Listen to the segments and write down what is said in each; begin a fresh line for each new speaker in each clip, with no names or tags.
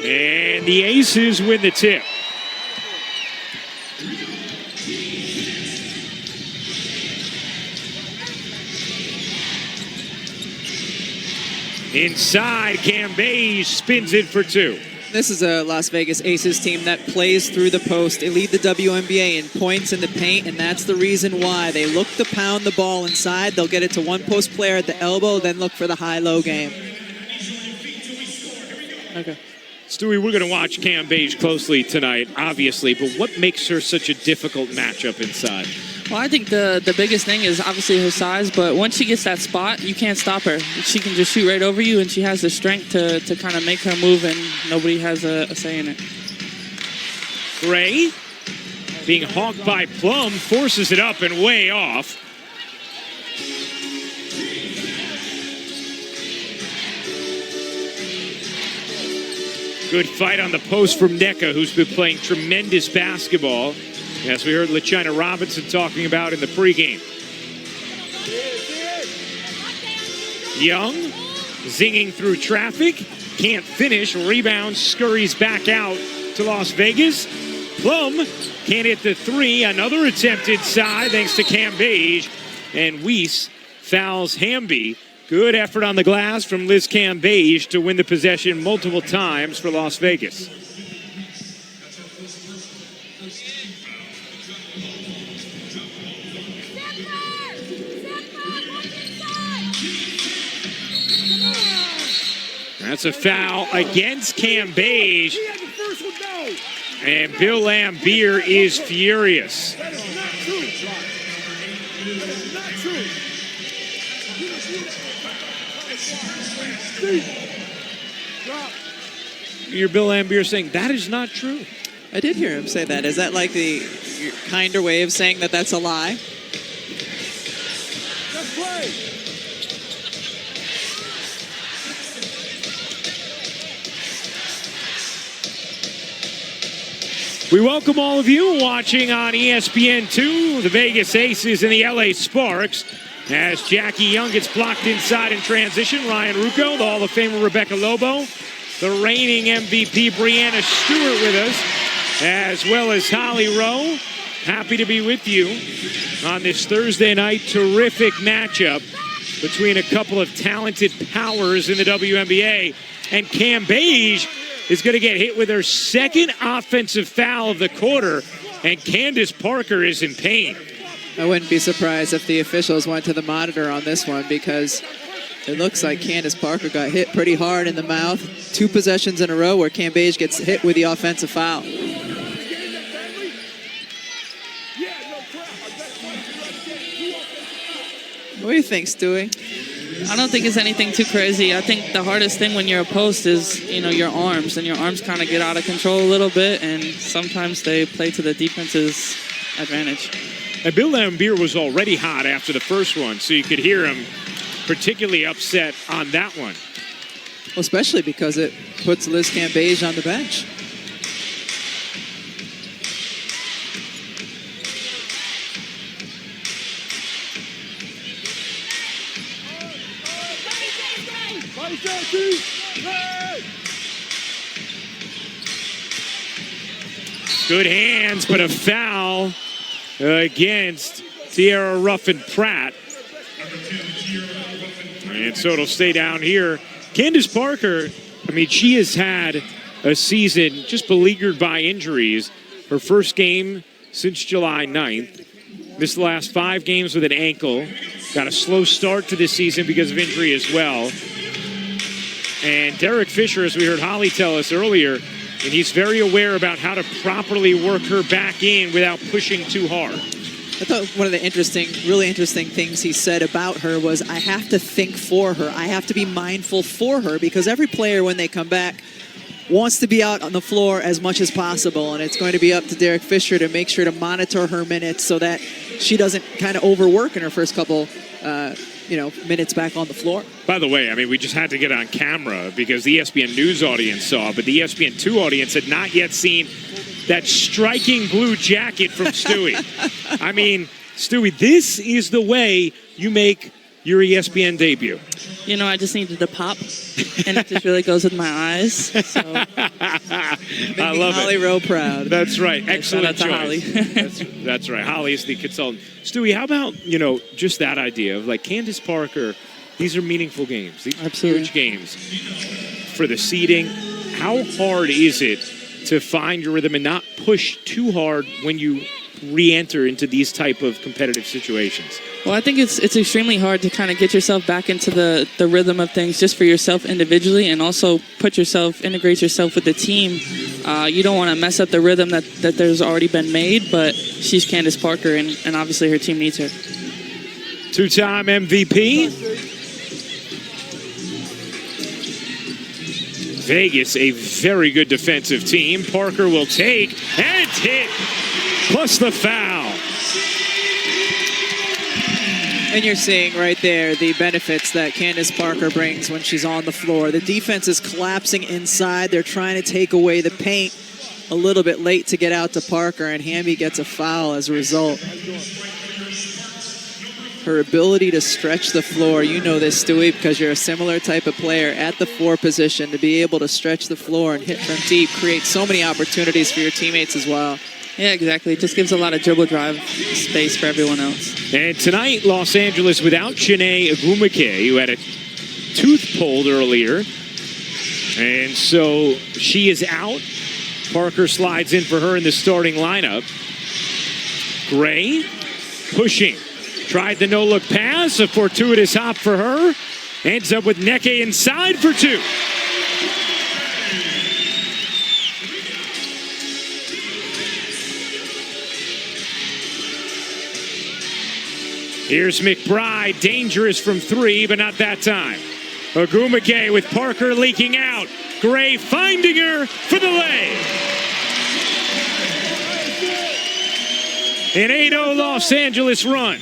And the Aces win the tip. Inside, Cambage spins it for two.
This is a Las Vegas Aces team that plays through the post. They lead the WNBA in points in the paint, and that's the reason why. They look to pound the ball inside. They'll get it to one post player at the elbow, then look for the high-low game. Okay.
Stewie, we're going to watch Cambage closely tonight, obviously, but what makes her such a difficult matchup inside?
Well, I think the biggest thing is obviously her size, but once she gets that spot, you can't stop her. She can just shoot right over you, and she has the strength to kind of make her move, and nobody has a say in it.
Gray, being hawked by Plum, forces it up and way off. Good fight on the post from Nneka, who's been playing tremendous basketball, as we heard LaChina Robinson talking about in the pregame. Young, zinging through traffic, can't finish, rebound, scurries back out to Las Vegas. Plum can't hit the three, another attempt inside thanks to Cambage, and Weiss fouls Hamby. Good effort on the glass from Liz Cambage to win the possession multiple times for Las Vegas. That's a foul against Cambage. And Bill Laimbeer is furious.
That is not true. That is not true.
You're Bill Laimbeer saying that is not true.
I did hear him say that. Is that like the kinder way of saying that that's a lie?
Let's play.
We welcome all of you watching on ESPN2, the Vegas Aces and the LA Sparks. As Jackie Young gets blocked inside in transition, Ryan Ruocco, the Hall of Famer Rebecca Lobo, the reigning MVP Breanna Stewart with us, as well as Holly Rowe. Happy to be with you on this Thursday night terrific matchup between a couple of talented powers in the WNBA. And Cambage is going to get hit with her second offensive foul of the quarter, and Candace Parker is in pain.
I wouldn't be surprised if the officials went to the monitor on this one, because it looks like Candace Parker got hit pretty hard in the mouth. 2 possessions in a row where Cambage gets hit with the offensive foul. What do you think, Stewie?
I don't think it's anything too crazy. I think the hardest thing when you're a post is, your arms, and your arms kind of get out of control a little bit, and sometimes they play to the defense's advantage.
And Bill Laimbeer was already hot after the first one, so you could hear him particularly upset on that one.
Well, especially because it puts Liz Cambage on the bench.
Good hands, but a foul against Tiara Ruffin-Pratt. And so it'll stay down here. Candace Parker, she has had a season just beleaguered by injuries. Her first game since July 9th. Missed the last 5 games with an ankle. Got a slow start to this season because of injury as well. And Derek Fisher, as we heard Holly tell us earlier, and he's very aware about how to properly work her back in without pushing too hard.
I thought one of the really interesting things he said about her was, I have to think for her. I have to be mindful for her, because every player, when they come back, wants to be out on the floor as much as possible. And it's going to be up to Derek Fisher to make sure to monitor her minutes so that she doesn't kind of overwork in her first couple minutes back on the floor.
By the way, we just had to get on camera because the ESPN News audience saw, but the ESPN2 audience had not yet seen that striking blue jacket from Stewie. I mean, Stewie, this is the way you make your ESPN debut.
You know, I just needed to pop, and it just really goes with my eyes. So.
I love
Holly
it.
Rowe proud.
That's right. Excellent
shout out to
choice. That's right. Holly is the consultant. Stewie, how about, just that idea of like Candace Parker, these are meaningful games. These are
Absolutely.
huge games for the seeding. How hard is it to find your rhythm and not push too hard when you re-enter into these type of competitive situations?
Well, I think it's extremely hard to kind of get yourself back into the rhythm of things just for yourself individually, and also integrate yourself with the team. You don't want to mess up the rhythm that there's already been made, but she's Candace Parker, and obviously her team needs her.
Two-time MVP. Vegas, a very good defensive team. Parker will take, and it's hit, plus the foul.
And you're seeing right there the benefits that Candace Parker brings when she's on the floor. The defense is collapsing inside. They're trying to take away the paint a little bit late to get out to Parker, and Hamby gets a foul as a result. Her ability to stretch the floor, you know this, Stewie, because you're a similar type of player at the 4 position, to be able to stretch the floor and hit from deep, create so many opportunities for your teammates as well.
Yeah, exactly. It just gives a lot of dribble drive space for everyone else.
And tonight, Los Angeles without Chiney Ogwumike, who had a tooth pulled earlier. And so she is out. Parker slides in for her in the starting lineup. Gray pushing. Tried the no-look pass. A fortuitous hop for her. Ends up with Neke inside for 2. Here's McBride, dangerous from 3, but not that time. Ogwumike with Parker leaking out. Gray finding her for the lay. An 8-0 Los Angeles run.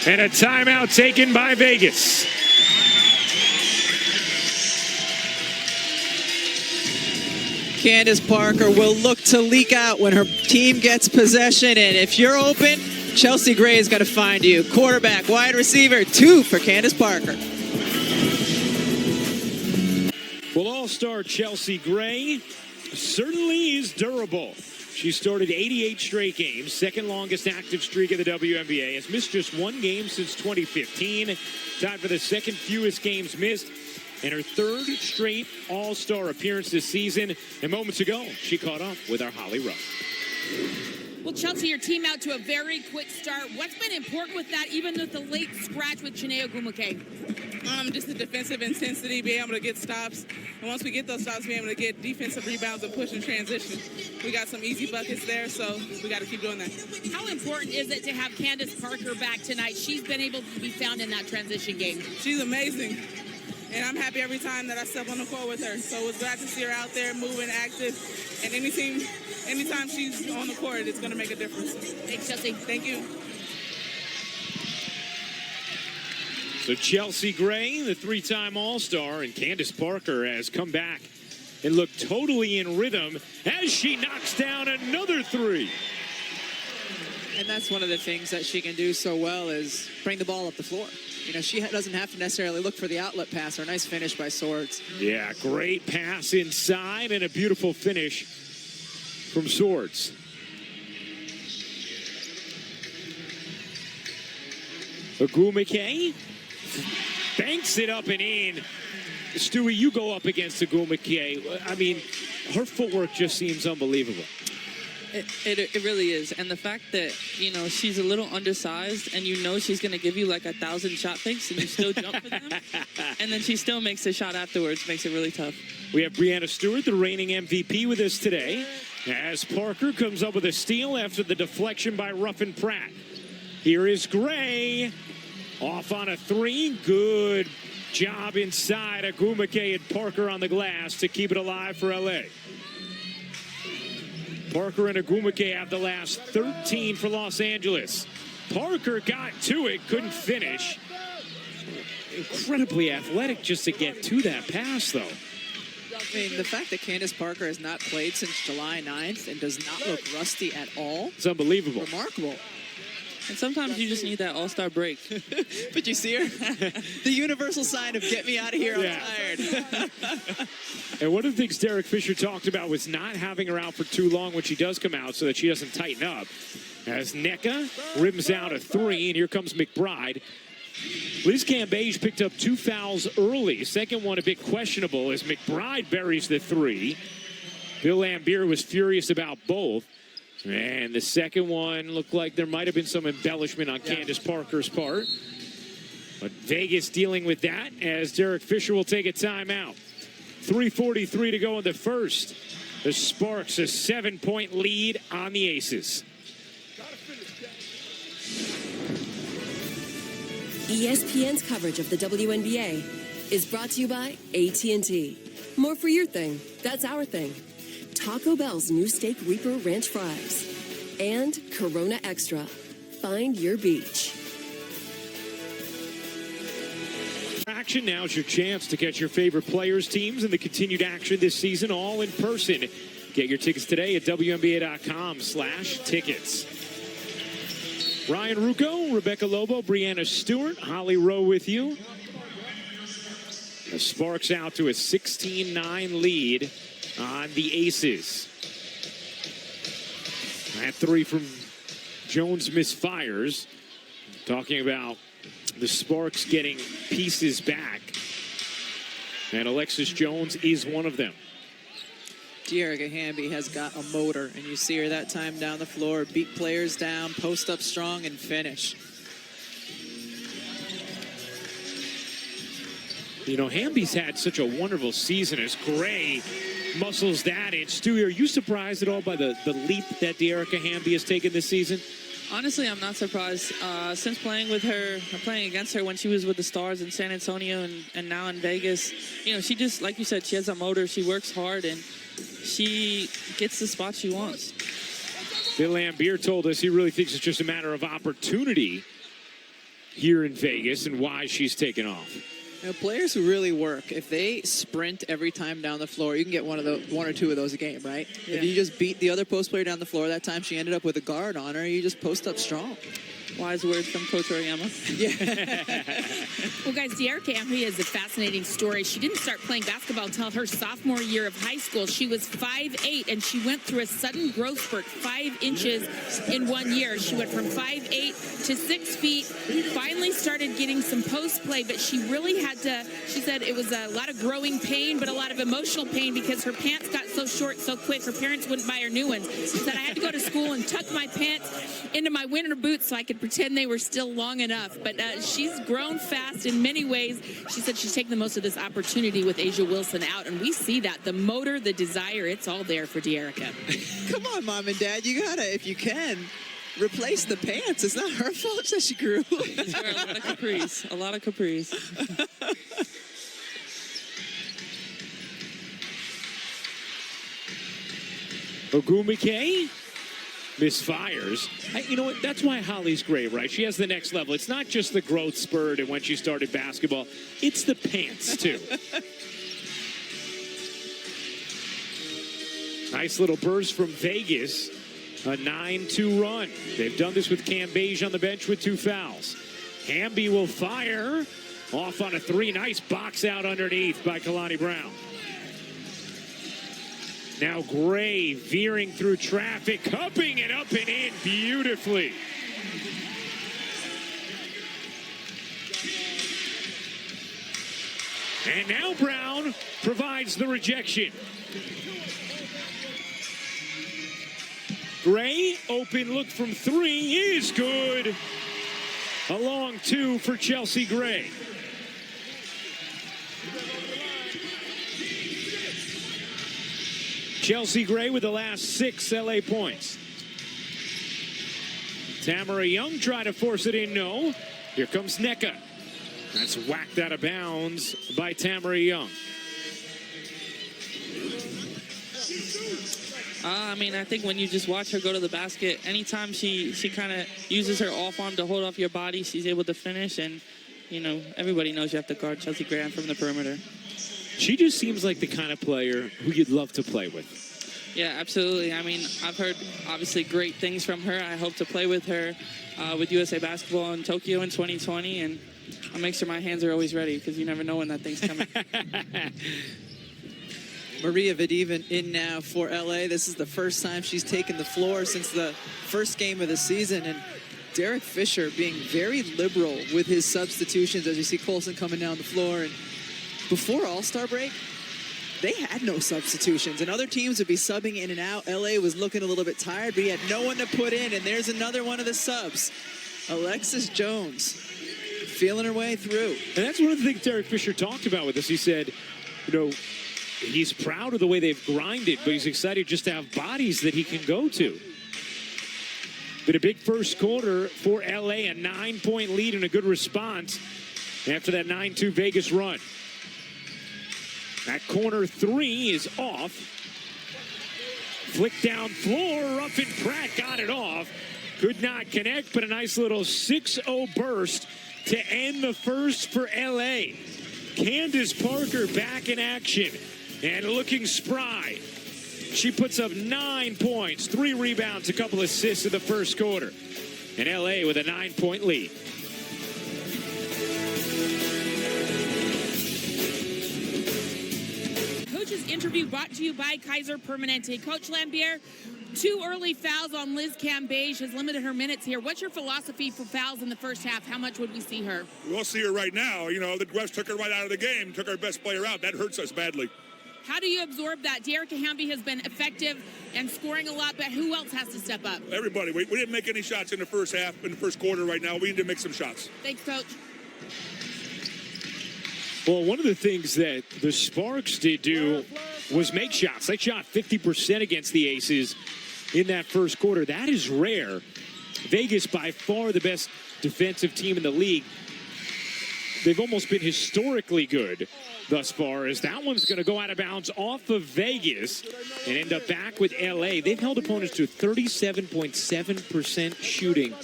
And a timeout taken by Vegas.
Candace Parker will look to leak out when her team gets possession, and if you're open, Chelsea Gray is going to find you. Quarterback, wide receiver, 2 for Candace Parker.
Well, all-star Chelsea Gray certainly is durable. She started 88 straight games, second longest active streak of the WNBA, has missed just 1 game since 2015, tied for the second fewest games missed, and her 3rd straight all-star appearance this season. And moments ago, she caught up with our Holly Rowe.
Well, Chelsea, your team out to a very quick start. What's been important with that, even with the late scratch with Chiney Ogwumike?
Just the defensive intensity, being able to get stops. And once we get those stops, being able to get defensive rebounds and push and transition. We got some easy buckets there, so we got to keep doing that.
How important is it to have Candace Parker back tonight? She's been able to be found in that transition game.
She's amazing. And I'm happy every time that I step on the court with her. So it's glad to see her out there moving, active. And anytime she's on the court, it's going to make a difference.
Thanks, Chelsea.
Thank you.
So Chelsea Gray, the 3-time All-Star, and Candace Parker has come back and looked totally in rhythm as she knocks down another 3.
And that's one of the things that she can do so well is bring the ball up the floor. You know, she doesn't have to necessarily look for the outlet pass or a nice finish by Swords.
Yeah, great pass inside and a beautiful finish from Swords. Ogwumike banks it up and in. Stewie, you go up against Ogwumike. I mean, her footwork just seems unbelievable.
It really is. And the fact that, she's a little undersized and she's going to give you like 1,000 shot fakes and you still jump for them. And then she still makes a shot afterwards. Makes it really tough.
We have Breanna Stewart, the reigning MVP, with us today, as Parker comes up with a steal after the deflection by Ruffin Pratt. Here is Gray. Off on a 3. Good job inside. Ogwumike and Parker on the glass to keep it alive for LA. Parker and Ogwumike have the last 13 for Los Angeles. Parker got to it, couldn't finish. Incredibly athletic just to get to that pass, though.
I mean, the fact that Candace Parker has not played since July 9th and does not look rusty at all,
It's unbelievable.
remarkable.
And sometimes you just need that all-star break.
But you see her? The universal sign of get me out of here, I'm
Yeah.
tired.
And one of the things Derek Fisher talked about was not having her out for too long when she does come out so that she doesn't tighten up. As Nneka rims out a 3, and here comes McBride. Liz Cambage picked up 2 fouls early. Second one a bit questionable as McBride buries the 3. Bill Lambier was furious about both. And the second one looked like there might have been some embellishment on Candace Parker's part. But Vegas dealing with that as Derek Fisher will take a timeout. 3:43 to go in the first. The Sparks a 7-point lead on the Aces.
ESPN's coverage of the WNBA is brought to you by AT&T. More for your thing. That's our thing. Taco Bell's new Steak Reaper Ranch Fries. And Corona Extra. Find your beach.
Action, now's your chance to catch your favorite players, teams, and the continued action this season all in person. Get your tickets today at WNBA.com/tickets. Ryan Ruocco, Rebecca Lobo, Brianna Stewart, Holly Rowe with you. The Sparks out to a 16-9 lead on the Aces. That 3 from Jones misfires. Talking about the Sparks getting pieces back. And Alexis Jones is one of them.
Dearica Hamby has got a motor, and you see her that time down the floor, beat players down, post up strong, and finish.
You know, Hamby's had such a wonderful season as Gray muscles that in. Stewie, are you surprised at all by the leap that Dearica Hamby has taken this season?
Honestly, I'm not surprised. Since playing with her, playing against her when she was with the Stars in San Antonio and now in Vegas, you know, she just, like you said, she has a motor. She works hard, and she gets the spot she wants.
Bill Lambier told us he really thinks it's just a matter of opportunity here in Vegas and why she's taken off.
You know, players who really work, if they sprint every time down the floor, you can get one or two of those a game, right?
Yeah.
If you just beat the other post player down the floor, that time she ended up with a guard on her, you just post up strong.
Wise words from Coach Oriema.
Well, guys, Dearica Hamby is a fascinating story. She didn't start playing basketball until her sophomore year of high school. She was 5'8", and she went through a sudden growth spurt, 5 inches in 1 year. She went from 5'8" to 6 feet, finally started getting some post play, but she really had to, she said it was a lot of growing pain, but a lot of emotional pain because her pants got so short so quick, her parents wouldn't buy her new ones. She said, I had to go to school and tuck my pants into my winter boots so I could pretend they were still long enough. But she's grown fast in many ways. She said she's taking the most of this opportunity with A'ja Wilson out, and we see that. The motor, the desire, it's all there for Dearica.
Come on, Mom and Dad, you gotta, if you can, replace the pants. It's not her fault that she grew.
A lot of capris. A lot of capris.
Ogwumike misfires. You know what? That's why Holly's great, right? She has the next level. It's not just the growth spurt and when she started basketball. It's the pants, too. Nice little burst from Vegas. A 9-2 run. They've done this with Cambage on the bench with 2 fouls. Hamby will fire. Off on a 3. Nice box out underneath by Kalani Brown. Now Gray veering through traffic, cupping it up and in beautifully. And now Brown provides the rejection. Gray, open look from 3 is good. A long 2 for Chelsea Gray. Chelsea Gray with the last 6 LA points. Tamara Young trying to force it in, no. Here comes Nneka. That's whacked out of bounds by Tamara Young.
I mean, I think when you just watch her go to the basket, anytime she kind of uses her off arm to hold off your body, she's able to finish. And, you know, everybody knows you have to guard Chelsea Gray from the perimeter.
She just seems like the kind of player who you'd love to play with.
Yeah, absolutely. I mean, I've heard obviously great things from her. I hope to play with her with USA Basketball in Tokyo in 2020, and I'll make sure my hands are always ready because you never know when that thing's coming.
Maria Vadeeva in now for LA. This is the first time she's taken the floor since the first game of the season, and Derek Fisher being very liberal with his substitutions as you see Colson coming down the floor. And before All-Star break, they had no substitutions, and other teams would be subbing in and out. LA was looking a little bit tired, but he had no one to put in, and there's another one of the subs. Alexis Jones feeling her way through.
And that's one of the things Derek Fisher talked about with us. He said, he's proud of the way they've grinded, but he's excited just to have bodies that he can go to. Been a big first quarter for LA, a 9-point lead and a good response after that 9-2 Vegas run. That corner three is off. Flick down floor, Ruffin Pratt got it off. Could not connect, but a nice little 6-0 burst to end the first for LA. Candace Parker back in action and looking spry. She puts up 9 points, 3 rebounds, a couple assists in the first quarter. And LA with a 9-point lead.
Coach's interview brought to you by Kaiser Permanente. Coach Lambier, 2 early fouls on Liz Cambage has limited her minutes here. What's your philosophy for fouls in the first half? How much would we see her?
We'll see her right now. The refs took her right out of the game, took our best player out. That hurts us badly.
How do you absorb that? Dearica Hamby has been effective and scoring a lot, but who else has to step up?
Everybody. We didn't make any shots in the first half, in the first quarter right now. We need to make some shots.
Thanks, Coach.
Well, one of the things that the Sparks did do was make shots. They shot 50% against the Aces in that first quarter. That is rare. Vegas, by far the best defensive team in the league. They've almost been historically good thus far, as that one's going to go out of bounds off of Vegas and end up back with LA. They've held opponents to 37.7% shooting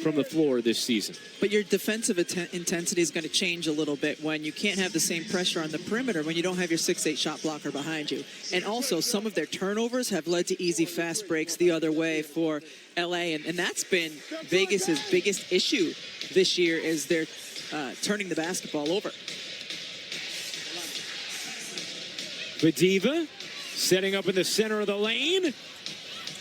from the floor this season.
But your defensive intensity is going to change a little bit when you can't have the same pressure on the perimeter when you don't have your 6'8" shot blocker behind you. And also, some of their turnovers have led to easy fast breaks the other way for LA. And that's been Vegas's biggest issue this year, is they're turning the basketball over.
Vadeeva setting up in the center of the lane.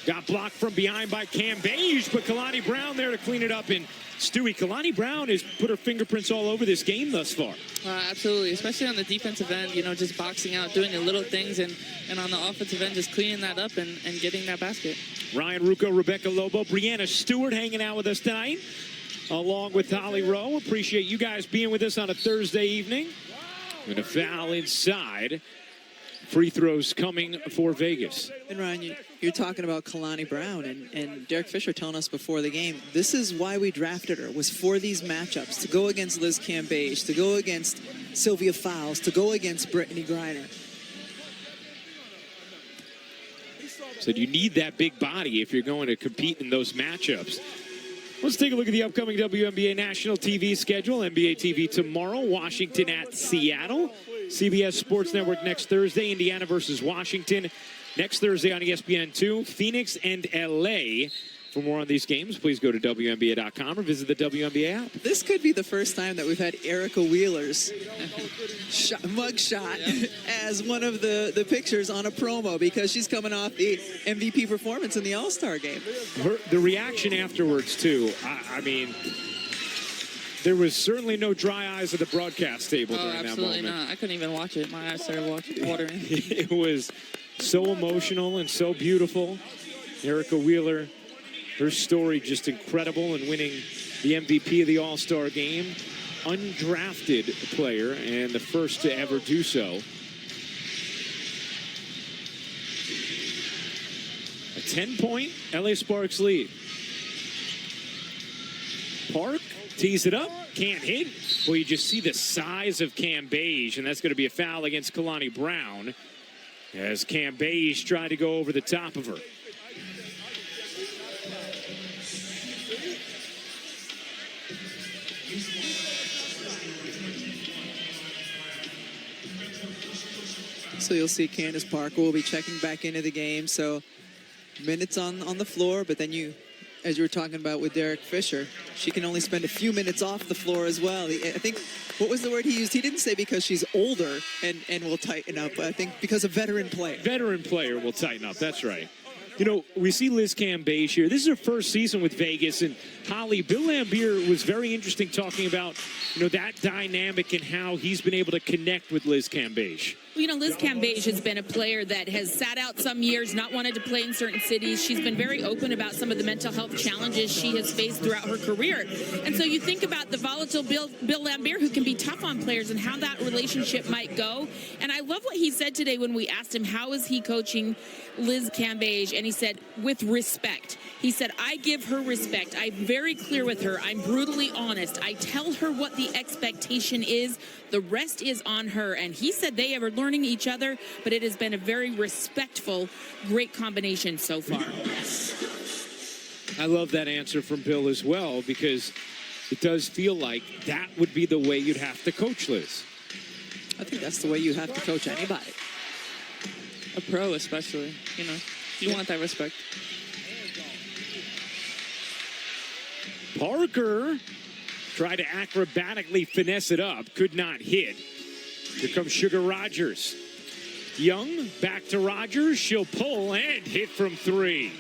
Got blocked from behind by Cambage, but Kalani Brown there to clean it up. And Stewie, Kalani Brown has put her fingerprints all over this game thus far.
Absolutely, especially on the defensive end, just boxing out, doing the little things, and on the offensive end, just cleaning that up and getting that basket.
Ryan Ruocco, Rebecca Lobo, Brianna Stewart hanging out with us tonight, along with Holly Rowe. Appreciate you guys being with us on a Thursday evening. And a foul inside. Free throws coming for Vegas.
And Ryan, you're talking about Kalani Brown, and Derek Fisher telling us before the game, this is why we drafted her, was for these matchups, to go against Liz Cambage, to go against Sylvia Fowles, to go against Brittany Griner.
So you need that big body if you're going to compete in those matchups. Let's take a look at the upcoming WNBA national TV schedule. NBA TV tomorrow, Washington at Seattle. CBS Sports Network next Thursday, Indiana versus Washington. Next Thursday on ESPN2, Phoenix and LA. For more on these games, please go to WNBA.com or visit the WNBA app.
This could be the first time that we've had Erica Wheeler's mugshot as one of the pictures on a promo, because she's coming off the MVP performance in the All-Star game.
The reaction afterwards, too, I mean, there was certainly no dry eyes at the broadcast table during that moment.
Absolutely not. I couldn't even watch it. My eyes started watering.
It was so emotional and so beautiful. Erica Wheeler, her story just incredible in winning the MVP of the All-Star game. Undrafted player and the first to ever do so. A 10-point LA Sparks lead. Park tees it up, can't hit. Well, you just see the size of Cambage, and that's going to be a foul against Kalani Brown as Cambage tried to go over the top of her.
So you'll see Candace Parker will be checking back into the game. So minutes on the floor, but then you, as you were talking about with Derek Fisher, she can only spend a few minutes off the floor as well. I think, what was the word he used? He didn't say because she's older and will tighten up. I think because a veteran player.
Veteran player will tighten up. That's right. You know, we see Liz Cambage here. This is her first season with Vegas. And Holly, Bill Lambier was very interesting talking about, you know, that dynamic and how he's been able to connect with Liz Cambage.
Well, you know, Liz Cambage has been a player that has sat out some years, not wanted to play in certain cities. She's been very open about some of the mental health challenges she has faced throughout her career. And so you think about the volatile Bill Lambier, who can be tough on players, and how that relationship might go. And I love what he said today when we asked him, how is he coaching Liz Cambage? And he said, with respect. He said, I give her respect. I'm very clear with her. I'm brutally honest. I tell her what the expectation is. The rest is on her. And he said they are learning each other, but it has been a very respectful, great combination so far.
I love that answer from Bill as well, because it does feel like that would be the way you'd have to coach Liz.
I think that's the way you have to coach anybody.
A pro especially, you know. You want that respect.
Parker tried to acrobatically finesse it up, could not hit. Here comes Sugar Rogers. Young, back to Rogers. She'll pull and hit from three.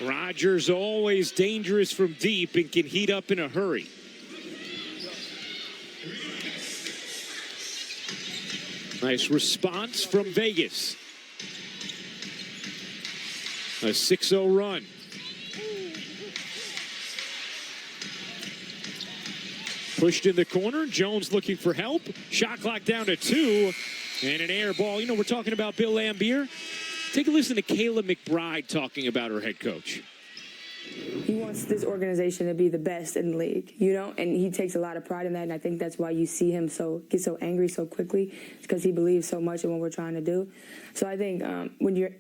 Rogers always dangerous from deep and can heat up in a hurry. Nice response from Vegas. A 6-0 run. Pushed in the corner. Jones looking for help. Shot clock down to 2. And an air ball. You know, we're talking about Bill Lambier. Take a listen to Kayla McBride talking about her head coach.
He wants this organization to be the best in the league, you know, and he takes a lot of pride in that, and I think that's why you see him get so angry so quickly. It's because he believes so much in what we're trying to do. So I think when you're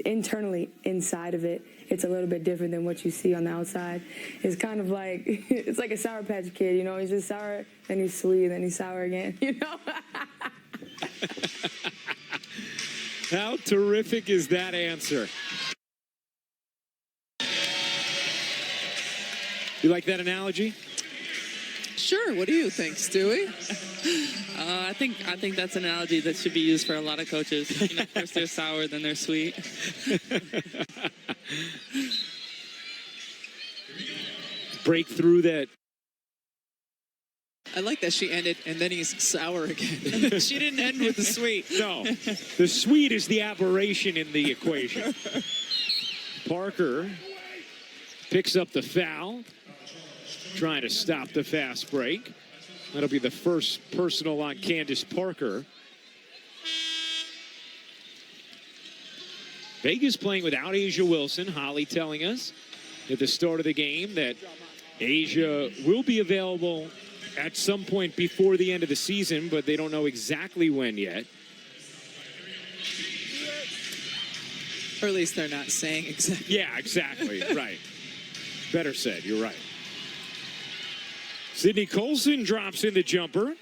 internally inside of it, it's a little bit different than what you see on the outside. It's kind of like, it's like a Sour Patch Kid, you know, he's just sour, then he's sweet, then he's sour again, you know?
How terrific is that answer? You like that analogy?
Sure. What do you think, Stewie?
I think that's an analogy that should be used for a lot of coaches. You know, first they're sour, then they're sweet.
Break through that.
I like that she ended, and then he's sour again. She didn't end with the sweet.
No, the sweet is the aberration in the equation. Parker picks up the foul, trying to stop the fast break. That'll be the first personal on Candace Parker. Vegas playing without Asia Wilson. Holly telling us at the start of the game that Asia will be available at some point before the end of the season, but they don't know exactly when yet.
Or at least they're not saying exactly.
Yeah, exactly. Right. Better said. You're right. Sydney Colson drops in the jumper.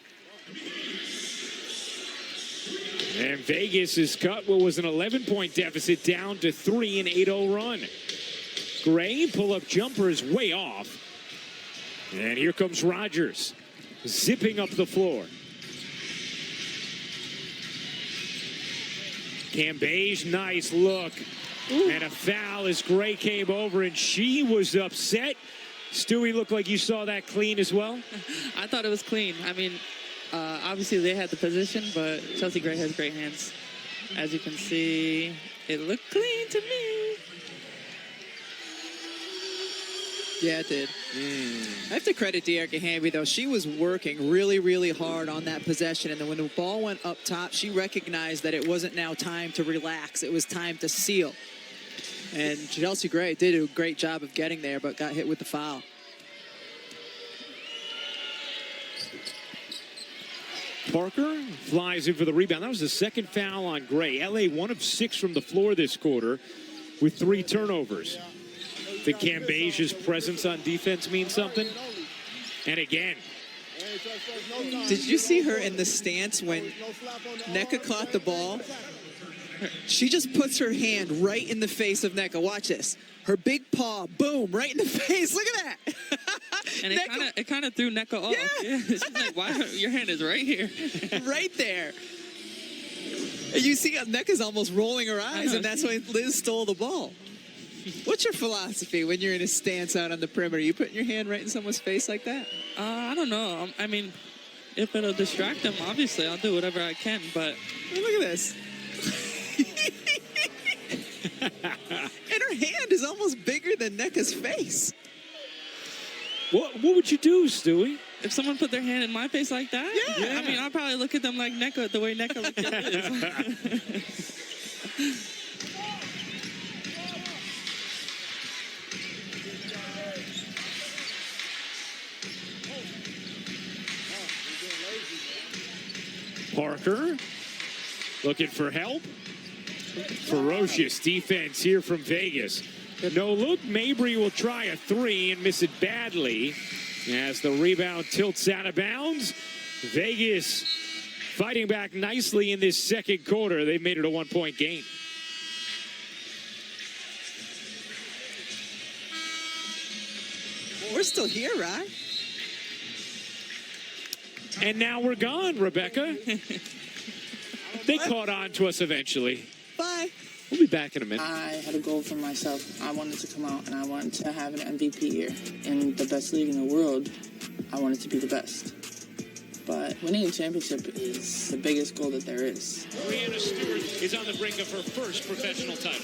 And Vegas has cut what was an 11-point deficit down to 3, an 8-0 run. Gray, pull-up jumper is way off. And here comes Rogers, zipping up the floor. Cambage, nice look. Ooh. And a foul as Gray came over, and she was upset. Stewie, looked like you saw that clean as well?
I thought it was clean. I mean, obviously they had the position, but Chelsea Gray has great hands. As you can see, it looked clean to me.
Yeah, it did. I have to credit Dearica Hamby, though. She was working really, really hard on that possession, and then when the ball went up top, she recognized that it wasn't now time to relax. It was time to seal. And Chelsea Gray did a great job of getting there, but got hit with the foul.
Parker flies in for the rebound. That was the second foul on Gray. LA 1 of 6 from the floor this quarter with 3 turnovers. The Cambage's presence on defense means something. And again,
Did you see her in the stance when Nneka caught the ball? She just puts her hand right in the face of Nneka. Watch this. Her big paw, boom, right in the face. Look at that.
And it kind of threw Nneka off. Yeah. She's like, why? Your hand is right here.
Right there. And you see Nneka's almost rolling her eyes, and that's why Liz stole the ball. What's your philosophy when you're in a stance out on the perimeter? You putting your hand right in someone's face like that?
I don't know. I mean, if it'll distract them, obviously, I'll do whatever I can. But
hey, look at this. And her hand is almost bigger than Nneka's face.
What would you do, Stewie?
If someone put their hand in my face like that?
Yeah.
I mean, I'll probably look at them like Nneka, the way Nneka looked at Liz.
Parker looking for help. Ferocious defense here from Vegas. No look. Mabry will try a three and miss it badly as the rebound tilts out of bounds. Vegas fighting back nicely in this second quarter. They've made it a 1-point game.
We're still here, right?
And now we're gone, Rebecca. They caught on to us eventually.
Bye.
We'll be back in a minute.
I had a goal for myself. I wanted to come out and I wanted to have an MVP year. In the best league in the world, I wanted to be the best. But winning a championship is the biggest goal that there is.
Brianna Stewart is on the brink of her first professional title.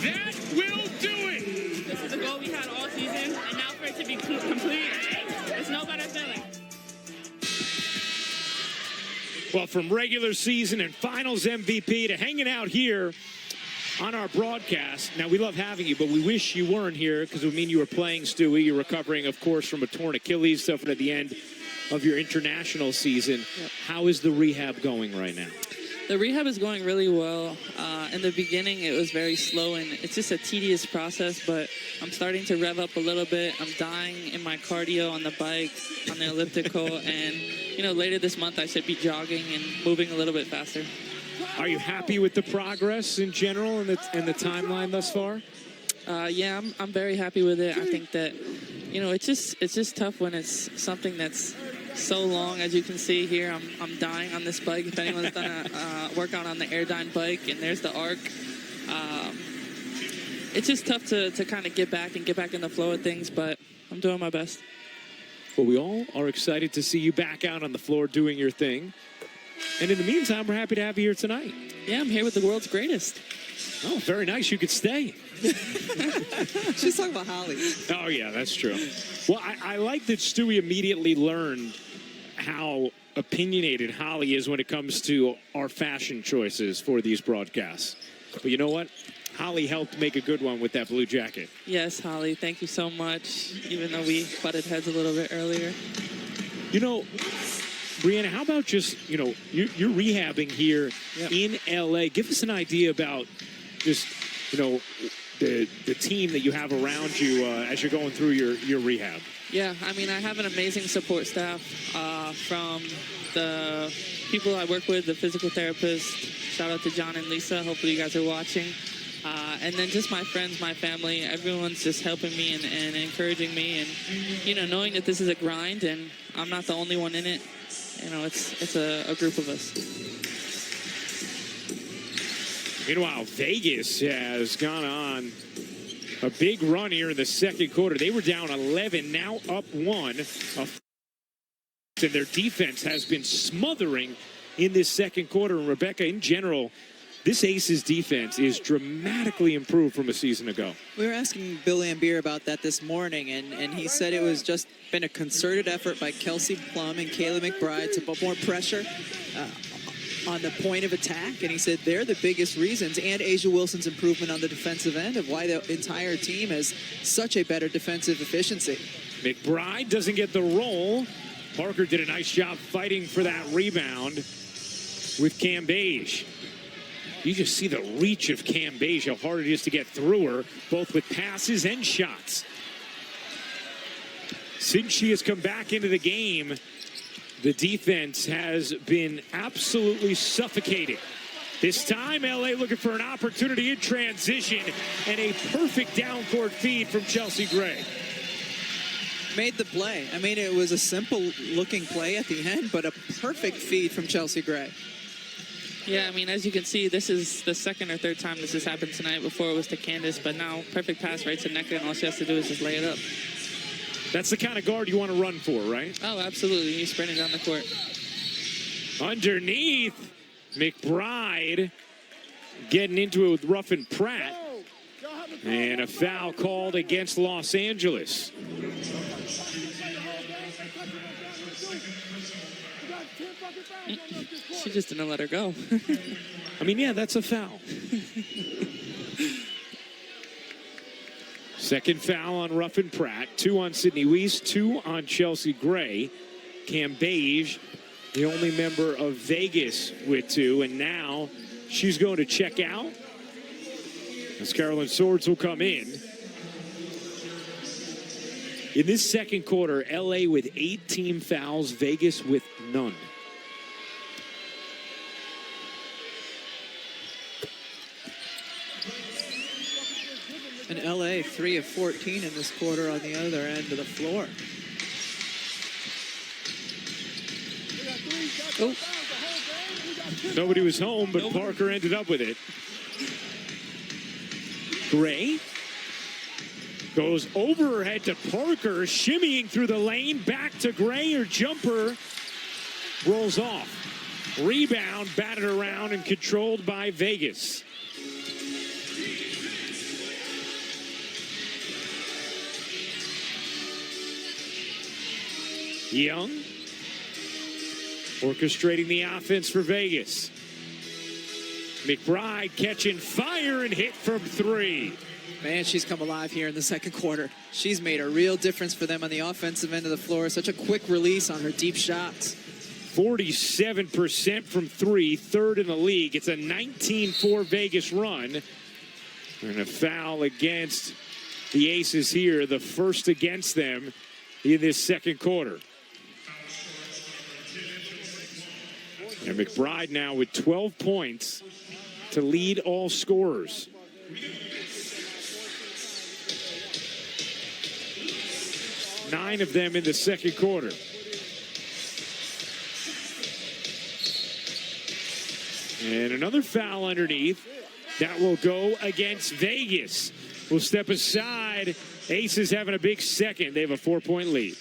That will do it!
This is the goal we had all season, and now for it to be complete, there's no better feeling.
Well, from regular season and finals MVP to hanging out here on our broadcast. Now, we love having you, but we wish you weren't here because it would mean you were playing, Stewie. You're recovering, of course, from a torn Achilles, suffering at the end of your international season. Yep. How is the rehab going right now?
The rehab is going really well. In the beginning, it was very slow, and it's just a tedious process, but I'm starting to rev up a little bit. I'm dying in my cardio on the bike, on the elliptical, and, later this month, I should be jogging and moving a little bit faster.
Are you happy with the progress in general and the timeline thus far?
Yeah, I'm very happy with it. I think that, it's just tough when it's something that's so long. As you can see here, I'm dying on this bike. If anyone's done a workout on the Airdyne bike, and there's the arc, it's just tough to kind of get back in the flow of things, but I'm doing my best.
Well, we all are excited to see you back out on the floor doing your thing. And in the meantime, we're happy to have you here tonight.
Yeah, I'm here with the world's greatest.
Oh, very nice. You could stay.
She's talking about Holly.
Oh, yeah, that's true. Well, I like that Stewie immediately learned how opinionated Holly is when it comes to our fashion choices for these broadcasts. But you know what? Holly helped make a good one with that blue jacket.
Yes, Holly, thank you so much, even though we butted heads a little bit earlier.
Brianna, how about just, you're rehabbing here in L.A. Give us an idea about just, the team that you have around you as you're going through your rehab.
Yeah, I mean, I have an amazing support staff from the people I work with, the physical therapist. Shout out to John and Lisa. Hopefully you guys are watching. And then just my friends, my family, everyone's just helping me and encouraging me. And, knowing that this is a grind and I'm not the only one in it. It's a group of us.
Meanwhile, Vegas has gone on a big run here in the second quarter. They were down 11, now up 1. And their defense has been smothering in this second quarter. And Rebecca, in general, this Aces defense is dramatically improved from a season ago.
We were asking Bill Laimbeer about that this morning, and he said it was just been a concerted effort by Kelsey Plum and Kayla McBride to put more pressure on the point of attack. And he said they're the biggest reasons, and Asia Wilson's improvement on the defensive end, of why the entire team has such a better defensive efficiency.
McBride doesn't get the roll. Parker did a nice job fighting for that rebound with Cam Beige. You just see the reach of Cam Beige, how hard it is to get through her, both with passes and shots. Since she has come back into the game, the defense has been absolutely suffocating. This time, LA looking for an opportunity in transition and a perfect down-court feed from Chelsea Gray.
Made the play. I mean, it was a simple-looking play at the end, but a perfect feed from Chelsea Gray.
Yeah, I mean, as you can see, this is the second or third time this has happened tonight. Before it was to Candace, but now perfect pass right to Nneka, and all she has to do is just lay it up.
That's the kind of guard you want to run for, right?
Oh, absolutely. He's sprinting down the court.
Underneath, McBride getting into it with Ruffin Pratt. And a foul called against Los Angeles.
She just didn't let her go.
I mean, yeah, that's a foul. Second foul on Ruffin Pratt. 2 on Sydney Weiss, 2 on Chelsea Gray. Cam Beige, the only member of Vegas with 2. And now she's going to check out as Carolyn Swords will come in. In this second quarter, LA with 8 team fouls, Vegas with none.
And LA 3 of 14 in this quarter on the other end of the floor.
Oh. Nobody was home, but Parker ended up with it. Gray goes over her head to Parker, shimmying through the lane, back to Gray. Her jumper rolls off. Rebound, batted around, and controlled by Vegas. Young orchestrating the offense for Vegas. McBride catching fire and hit from 3.
Man, she's come alive here in the second quarter. She's made a real difference for them on the offensive end of the floor. Such a quick release on her deep shots.
47% from 3, third in the league. It's a 19-4 Vegas run. And a foul against the Aces here, the first against them in this second quarter. And McBride now with 12 points to lead all scorers. Nine of them in the second quarter. And another foul underneath. That will go against Vegas. We'll step aside. Aces having a big second. They have a 4-point lead.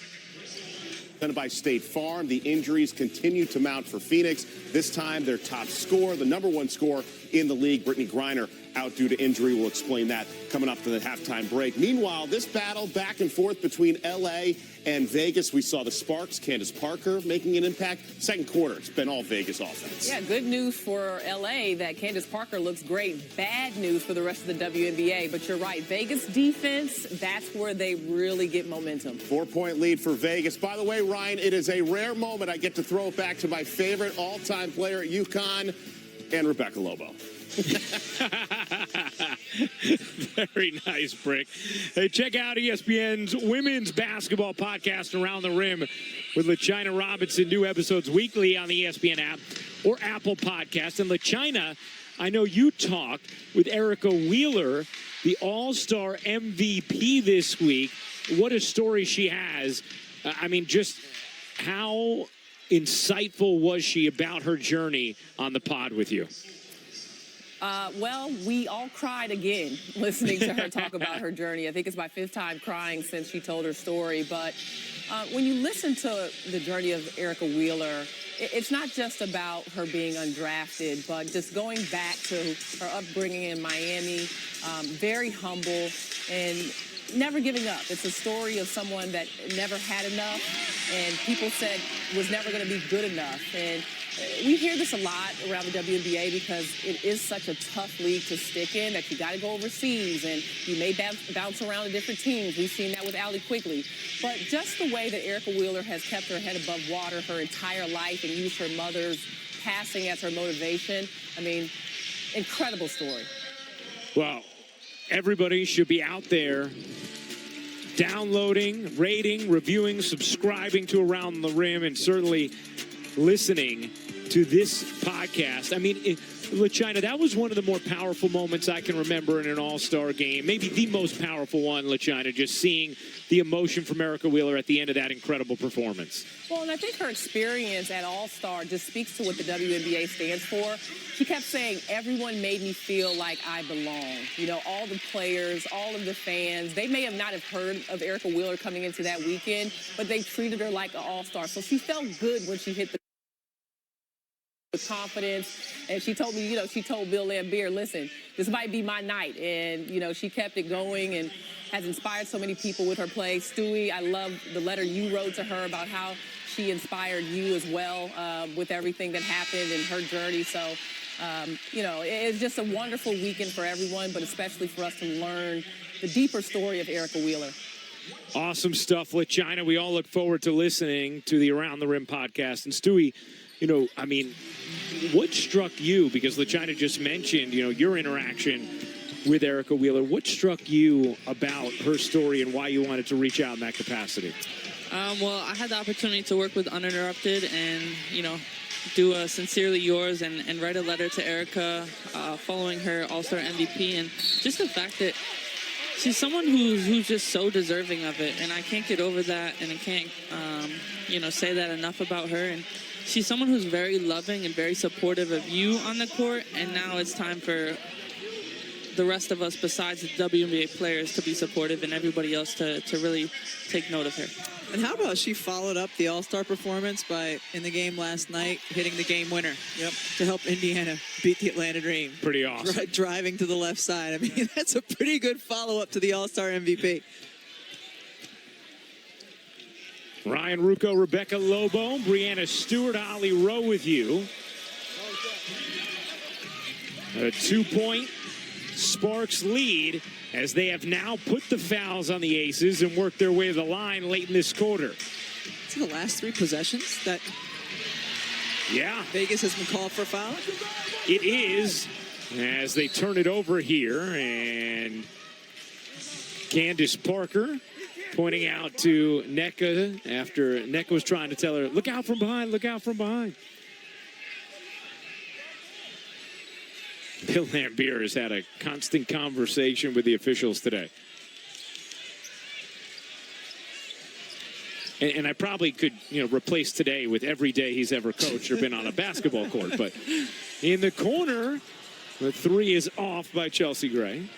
Presented by State Farm. The injuries continue to mount for Phoenix. This time, their top scorer, the number 1 scorer in the league, Brittany Griner, out due to injury. We'll explain that coming up to the halftime break. Meanwhile, this battle back and forth between L.A. and Vegas. We saw the Sparks, Candace Parker making an impact. Second quarter, it's been all Vegas offense.
Yeah, good news for L.A. that Candace Parker looks great. Bad news for the rest of the WNBA. But you're right, Vegas defense, that's where they really get momentum.
4-point lead for Vegas. By the way, Ryan, it is a rare moment. I get to throw it back to my favorite all-time player at UConn, and Rebecca Lobo.
Very nice, Brick. Hey, check out ESPN's women's basketball podcast, Around the Rim, with LaChina Robinson. New episodes weekly on the ESPN app or Apple Podcast. And LaChina, I know you talked with Erica Wheeler, the All-Star MVP this week. What a story she has. I mean, just how insightful was she about her journey on the pod with you?
Well, we all cried again listening to her talk about her journey. I think it's my 5th time crying since she told her story. But when you listen to the journey of Erica Wheeler, it's not just about her being undrafted, but just going back to her upbringing in Miami, very humble and never giving up. It's a story of someone that never had enough and people said was never going to be good enough. And we hear this a lot around the WNBA because it is such a tough league to stick in that you got to go overseas and you may bounce around to different teams. We've seen that with Allie Quigley. But just the way that Erica Wheeler has kept her head above water her entire life and used her mother's passing as her motivation, I mean, incredible story.
Well, everybody should be out there downloading, rating, reviewing, subscribing to Around the Rim, and certainly listening to this podcast. I mean, LaChina, that was one of the more powerful moments I can remember in an All-Star game. Maybe the most powerful one, LaChina, just seeing the emotion from Erica Wheeler at the end of that incredible performance.
Well, and I think her experience at All-Star just speaks to what the WNBA stands for. She kept saying, everyone made me feel like I belong. You know, all the players, all of the fans, they may have not have heard of Erica Wheeler coming into that weekend, but they treated her like an All-Star. So she felt good when she hit the with confidence, and she told me, she told Bill Laimbeer, listen, this might be my night, and she kept it going and has inspired so many people with her play. Stewie, I love the letter you wrote to her about how she inspired you as well with everything that happened in her journey. So it's just a wonderful weekend for everyone, but especially for us to learn the deeper story of Erica Wheeler.
Awesome stuff, LaChina. We all look forward to listening to the Around the Rim podcast. And Stewie, what struck you, because LaChina just mentioned, your interaction with Erica Wheeler, what struck you about her story and why you wanted to reach out in that capacity?
Well, I had the opportunity to work with Uninterrupted and, do a Sincerely Yours and write a letter to Erica following her All-Star MVP. And just the fact that she's someone who's just so deserving of it. And I can't get over that, and I can't, say that enough about her. And she's someone who's very loving and very supportive of you on the court, and now it's time for the rest of us besides the WNBA players to be supportive and everybody else to really take note of her.
And how about she followed up the All-Star performance by, in the game last night, hitting the game winner to help Indiana beat the Atlanta Dream.
Pretty awesome.
Driving to the left side. I mean, that's a pretty good follow-up to the All-Star MVP.
Ryan Ruocco, Rebecca Lobo, Brianna Stewart, Holly Rowe with you. A 2-point Sparks lead as they have now put the fouls on the Aces and worked their way to the line late in this quarter.
It's the last 3 possessions that Vegas has been called for a foul.
It is, as they turn it over here, and Candace Parker pointing out to Nneka after Nneka was trying to tell her, look out from behind, look out from behind. Bill Laimbeer has had a constant conversation with the officials today. And I probably could, replace today with every day he's ever coached or been on a basketball court. But in the corner, the 3 is off by Chelsea Gray.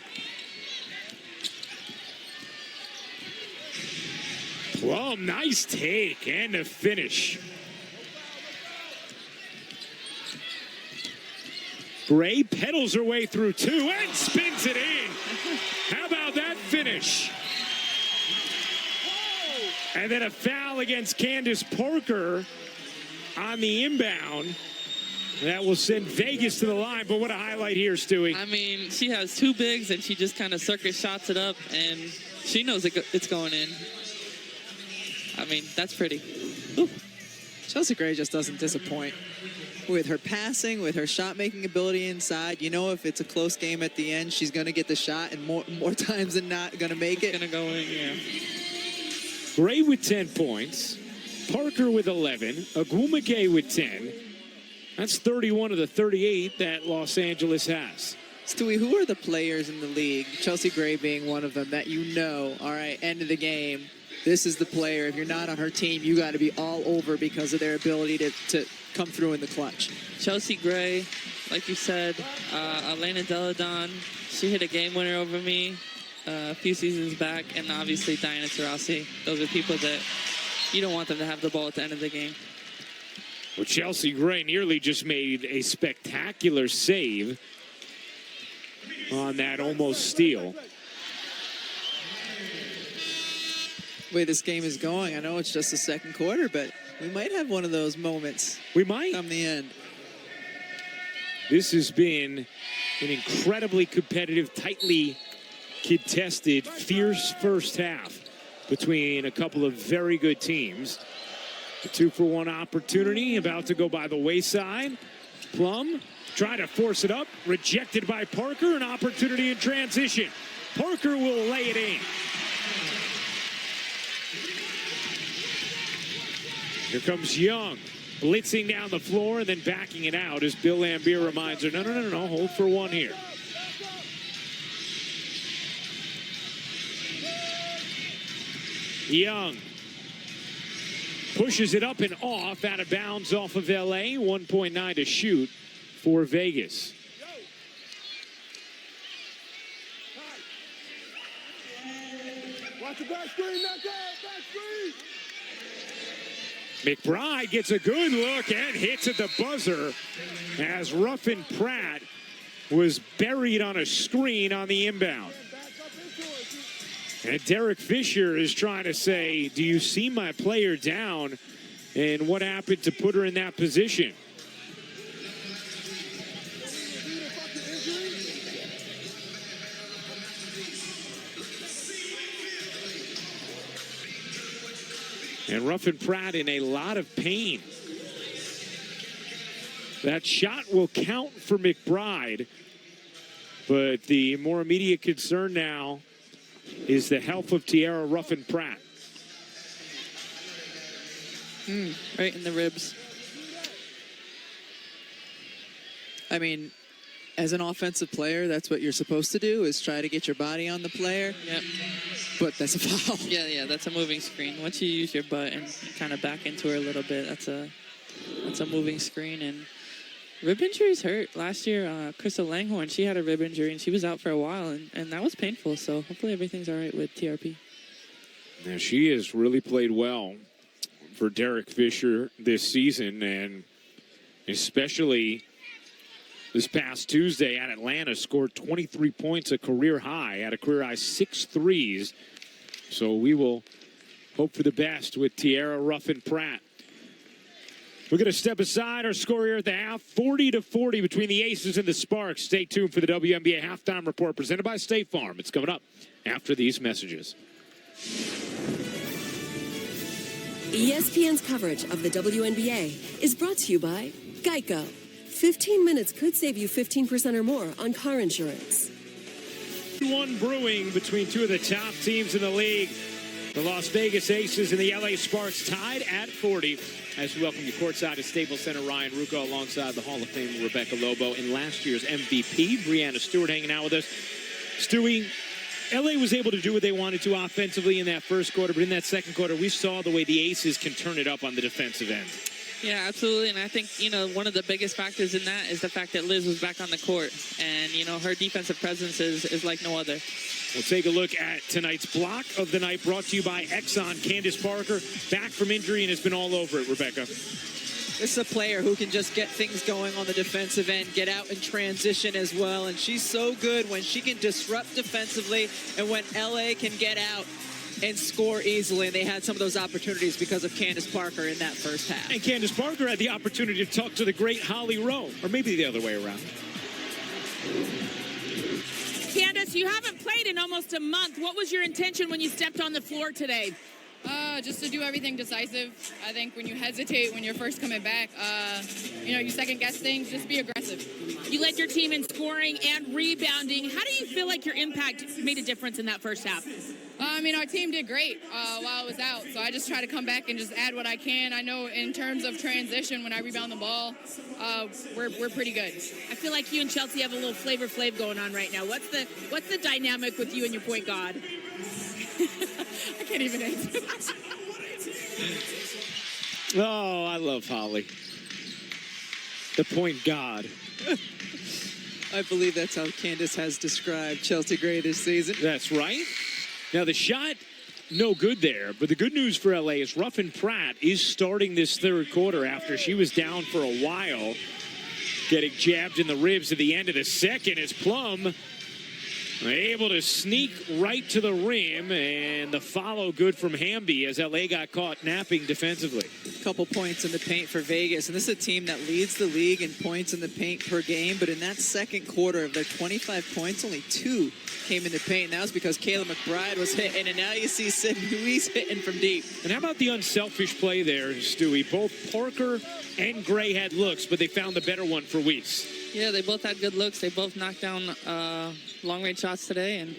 Plum, nice take and a finish. Gray pedals her way through 2 and spins it in. How about that finish? And then a foul against Candace Parker on the inbound. That will send Vegas to the line, but what a highlight here, Stewie.
I mean, she has 2 bigs, and she just kind of circus shots it up, and she knows it's going in. I mean, that's pretty. Ooh.
Chelsea Gray just doesn't disappoint. With her passing, with her shot-making ability inside, if it's a close game at the end, she's going to get the shot, and more times than not, going to make it.
Going to go in, yeah.
Gray with 10 points. Parker with 11. Agwumike with 10. That's 31 of the 38 that Los Angeles has.
Stewie, who are the players in the league, Chelsea Gray being one of them, that all right, end of the game, this is the player. If you're not on her team, you got to be all over because of their ability to come through in the clutch.
Chelsea Gray, like you said, Elena Deladon, she hit a game winner over me a few seasons back, and obviously Diana Taurasi. Those are people that you don't want them to have the ball at the end of the game.
Well, Chelsea Gray nearly just made a spectacular save on that almost steal.
The way this game is going, I know it's just the second quarter, but we might have one of those moments.
We might.
Come the end.
This has been an incredibly competitive, tightly contested, fierce first half between a couple of very good teams. A 2-for-1 opportunity about to go by the wayside. Plum try to force it up, rejected by Parker. An opportunity in transition. Parker will lay it in. Here comes Young, blitzing down the floor and then backing it out as Bill Laimbeer reminds her, no, hold for one here. Young pushes it up and off, out of bounds off of LA. 1.9 to shoot for Vegas.
Watch the back screen, knock out, back screen.
McBride gets a good look and hits at the buzzer as Ruffin Pratt was buried on a screen on the inbound. And Derek Fisher is trying to say, do you see my player down? And what happened to put her in that position? And Ruffin Pratt in a lot of pain. That shot will count for McBride. But the more immediate concern now is the health of Tiara Ruffin Pratt.
Right in the ribs. I mean, as an offensive player, that's what you're supposed to do, is try to get your body on the player.
Yep.
But that's a foul.
Yeah, that's a moving screen. Once you use your butt and kind of back into her a little bit, that's a moving screen. And rib injuries hurt. Last year, Crystal Langhorne, she had a rib injury and she was out for a while, and that was painful. So hopefully everything's all right with TRP.
Now, she has really played well for Derek Fisher this season, and especially this past Tuesday at Atlanta, scored 23 points, a career high, had a career high 6 threes. So we will hope for the best with Tiara Ruffin Pratt. We're going to step aside. Our score here at the half, 40-40 between the Aces and the Sparks. Stay tuned for the WNBA Halftime Report presented by State Farm. It's coming up after these messages.
ESPN's coverage of the WNBA is brought to you by Geico. 15 minutes could save you 15% or more on car insurance.
One brewing between two of the top teams in the league. The Las Vegas Aces and the LA Sparks tied at 40. As we welcome you courtside to Staples Center, Ryan Ruocco alongside the Hall of Famer Rebecca Lobo and last year's MVP, Breanna Stewart, hanging out with us. Stewie, LA was able to do what they wanted to offensively in that first quarter, but in that second quarter, we saw the way the Aces can turn it up on the defensive end.
Yeah, absolutely. And I think, one of the biggest factors in that is the fact that Liz was back on the court. And, her defensive presence is like no other.
We'll take a look at tonight's block of the night, brought to you by Exxon. Candace Parker, back from injury and has been all over it, Rebecca.
This is a player who can just get things going on the defensive end, get out and transition as well. And she's so good when she can disrupt defensively and when LA can get out and score easily. And they had some of those opportunities because of Candace Parker in that first half.
And Candace Parker had the opportunity to talk to the great Holly Rowe, or maybe the other way around.
Candace, you haven't played in almost a month. What was your intention when you stepped on the floor today?
Just to do everything decisive. I think when you hesitate, when you're first coming back, you second guess things, just be aggressive.
You led your team in scoring and rebounding. How do you feel like your impact made a difference in that first half?
Our team did great while I was out, so I just try to come back and just add what I can. I know in terms of transition, when I rebound the ball, we're pretty good.
I feel like you and Chelsea have a little Flavor Flav going on right now. What's the dynamic with you and your point guard?
I can't even answer.
Oh, I love Holly. The point guard.
I believe that's how Candace has described Chelsea Gray this season.
That's right. Now, the shot, no good there. But the good news for LA is Ruffin Pratt is starting this third quarter after she was down for a while, getting jabbed in the ribs at the end of the second as Plum able to sneak right to the rim, and the follow good from Hamby as LA got caught napping defensively.
A couple points in the paint for Vegas, and this is a team that leads the league in points in the paint per game, but in that second quarter of their 25 points, only 2 came in the paint, and that was because Kayla McBride was hitting, and now you see Sydney Louise hitting from deep.
And how about the unselfish play there, Stewie? Both Parker and Gray had looks, but they found the better one for Weiss.
Yeah, they both had good looks. They both knocked down long-range shots today, and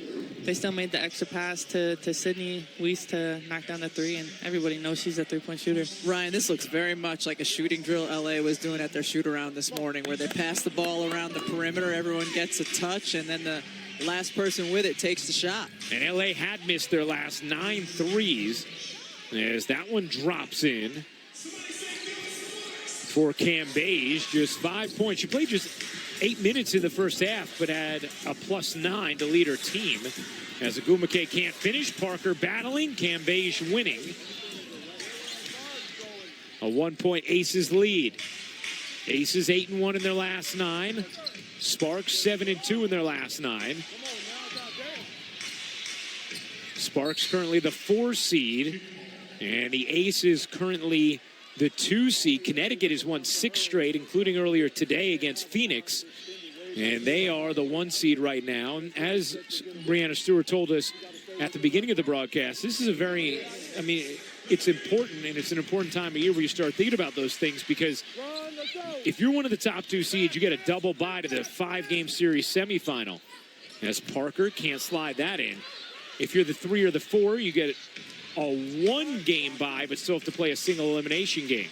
They still made the extra pass to Sydney Weiss to knock down the three, and everybody knows she's a three-point shooter.
Ryan, this looks very much like a shooting drill LA was doing at their shoot-around this morning, where they pass the ball around the perimeter, everyone gets a touch, and then the last person with it takes the shot.
And LA had missed their last 9 threes as that one drops in for Cam Beige. Just 5 points. She played just 8 minutes in the first half, but had a +9 to lead her team. As Agumake can't finish, Parker battling, Cam Beige winning. A 1-point Aces lead. Aces 8-1 in their last 9. Sparks 7-2 in their last 9. Sparks currently the 4 seed, and the Aces currently the 2 seed. Connecticut has won 6 straight, including earlier today against Phoenix. And they are the 1 seed right now. And as Brianna Stewart told us at the beginning of the broadcast, this is a very, it's important, and it's an important time of year where you start thinking about those things, because if you're one of the top 2 seeds, you get a double bye to the 5-game series semifinal. As Parker can't slide that in. If you're the 3 or the 4, you get a 1-game bye, but still have to play a single elimination game.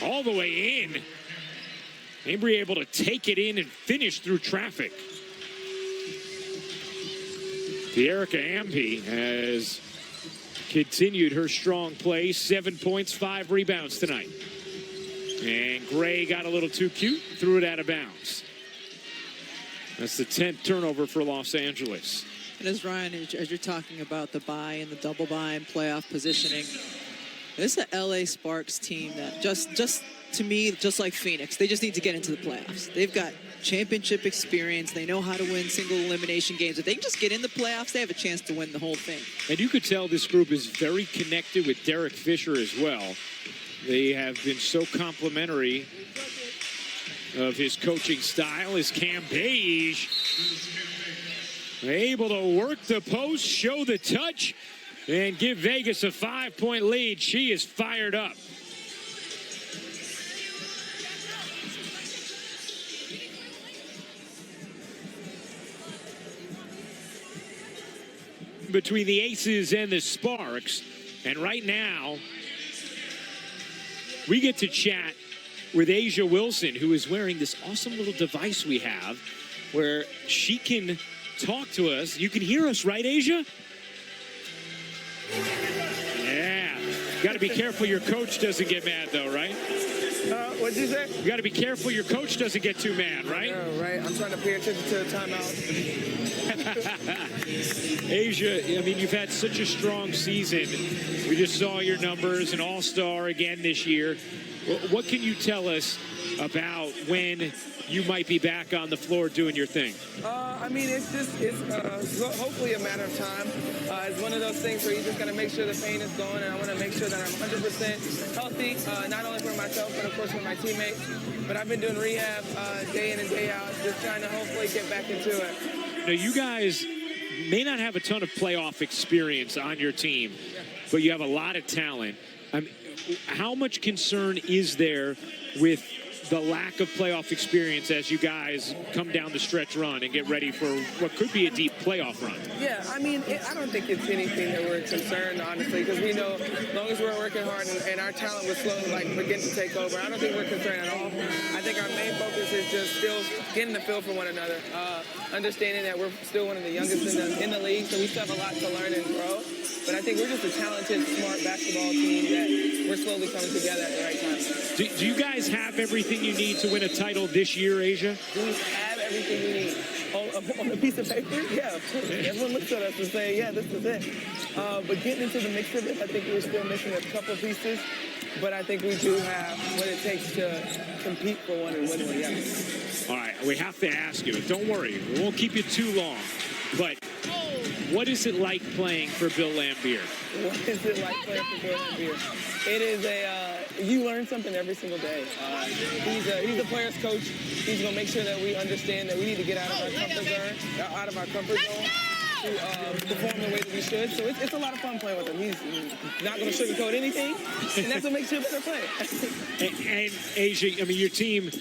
All the way in. Embry able to take it in and finish through traffic. Erica Ampe has continued her strong play. 7 points, 5 rebounds tonight. And Gray got a little too cute, threw it out of bounds. That's the 10th turnover for Los Angeles.
And as Ryan, as you're talking about the bye and the double bye and playoff positioning, this is an LA Sparks team that just to me, just like Phoenix, they just need to get into the playoffs. They've got championship experience. They know how to win single elimination games. If they can just get in the playoffs, they have a chance to win the whole thing. And
you could tell this group is very connected with Derek Fisher as well. They have been so complimentary of his coaching style. As Cam Beige able to work the post, show the touch, and give Vegas a 5-point lead. She is fired up. Between the Aces and the Sparks. And right now, we get to chat with Asia Wilson, who is wearing this awesome little device we have where she can talk to us. You can hear us, right, Asia? Yeah. Got to be careful your coach doesn't get mad, though, right?
What'd you say?
You got to be careful your coach doesn't get too mad, right?
Yeah, right. I'm trying to pay attention to the timeout.
Asia, you've had such a strong season. We just saw your numbers, an all-star again this year. What can you tell us about when you might be back on the floor doing your thing?
It's hopefully a matter of time. It's one of those things where you just got to make sure the pain is gone, and I want to make sure that I'm 100% healthy, not only for myself, but of course for my teammates. But I've been doing rehab day in and day out, just trying to hopefully get back into it.
Now, you guys may not have a ton of playoff experience on your team, but you have a lot of talent. How much concern is there with the lack of playoff experience as you guys come down the stretch run and get ready for what could be a deep playoff run?
Yeah, I don't think it's anything that we're concerned, honestly, because we know as long as we're working hard and our talent will slowly begin to take over, I don't think we're concerned at all. I think our main focus is just still getting the feel for one another, understanding that we're still one of the youngest in the league, so we still have a lot to learn and grow. But I think we're just a talented, smart basketball team that we're slowly coming together at the right time.
Do you guys have everything you need to win a title this year, Asia?
Do we have everything we need? On a piece of paper? Yeah, of course. Everyone looks at us and say, yeah, this is it. But getting into the mix of it, I think we're still missing a couple pieces. But I think we do have what it takes to compete for one and win one, yeah.
All right, we have to ask you. Don't worry, we won't keep you too long. But what is it like playing for Bill Laimbeer?
What is it like playing for Bill Laimbeer? It is you learn something every single day. He's a player's coach. He's going to make sure that we understand that we need to get out of our comfort zone to perform the way that we should. So it's a lot of fun playing with him. He's not going to sugarcoat anything, and that's what makes you a better player.
And Asia, your team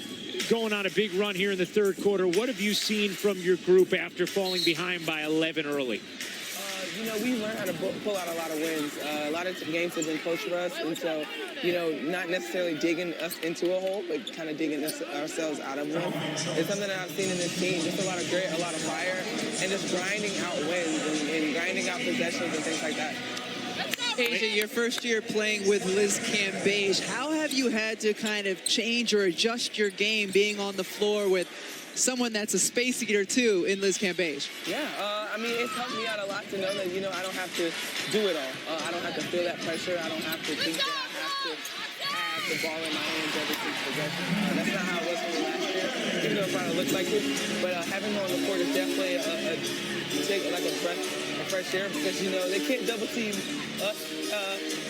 going on a big run here in the third quarter. What have you seen from your group after falling behind by 11 early?
You know, we learned how to pull out a lot of wins. A lot of games have been close for us, and so, you know, not necessarily digging us into a hole, but kind of digging ourselves out of one. It's something that I've seen in this team, just a lot of grit, a lot of fire, and just grinding out wins and grinding out possessions and things like that.
Asia, your first year playing with Liz Cambage, how have you had to kind of change or adjust your game being on the floor with someone that's a space eater too in Liz Cambage?
Yeah, I mean, it's helped me out a lot to know that, you know, I don't have to do it all. I don't have to feel that pressure. I don't have to think that I have to have the ball in my hands every single possession. That's not how it was for me last year, even though it probably looked like it. But having her on the court is definitely a fresh air, because, you know, they can't double team us.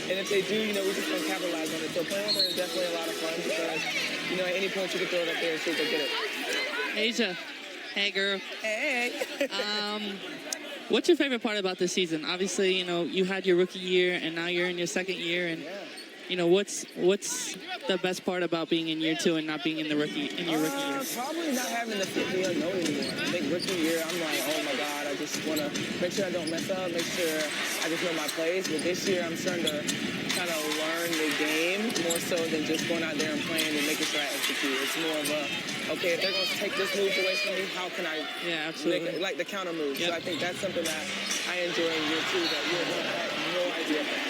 And if they do, you know, we're just going to capitalize on it. So playing with her is definitely a lot of fun because, you know, at any point you can throw it up there and see if they get it.
Asia, hey girl.
Hey.
What's your favorite part about this season? Obviously, you know, you had your rookie year and now you're in your second year, and you know, what's the best part about being in year 2 and not being in your rookie year?
Probably not having to fit the unknown anymore. I think rookie year, I'm like, oh my God, I just want to make sure I don't mess up, make sure I just know my plays. But this year, I'm starting to kind of learn the game more so than just going out there and playing and making sure I execute. It's more of a, okay, if they're going to take this move away from me, how can I make it, like the counter move? Yep. So I think that's something that I enjoy in year 2 that year 1 I had no idea about.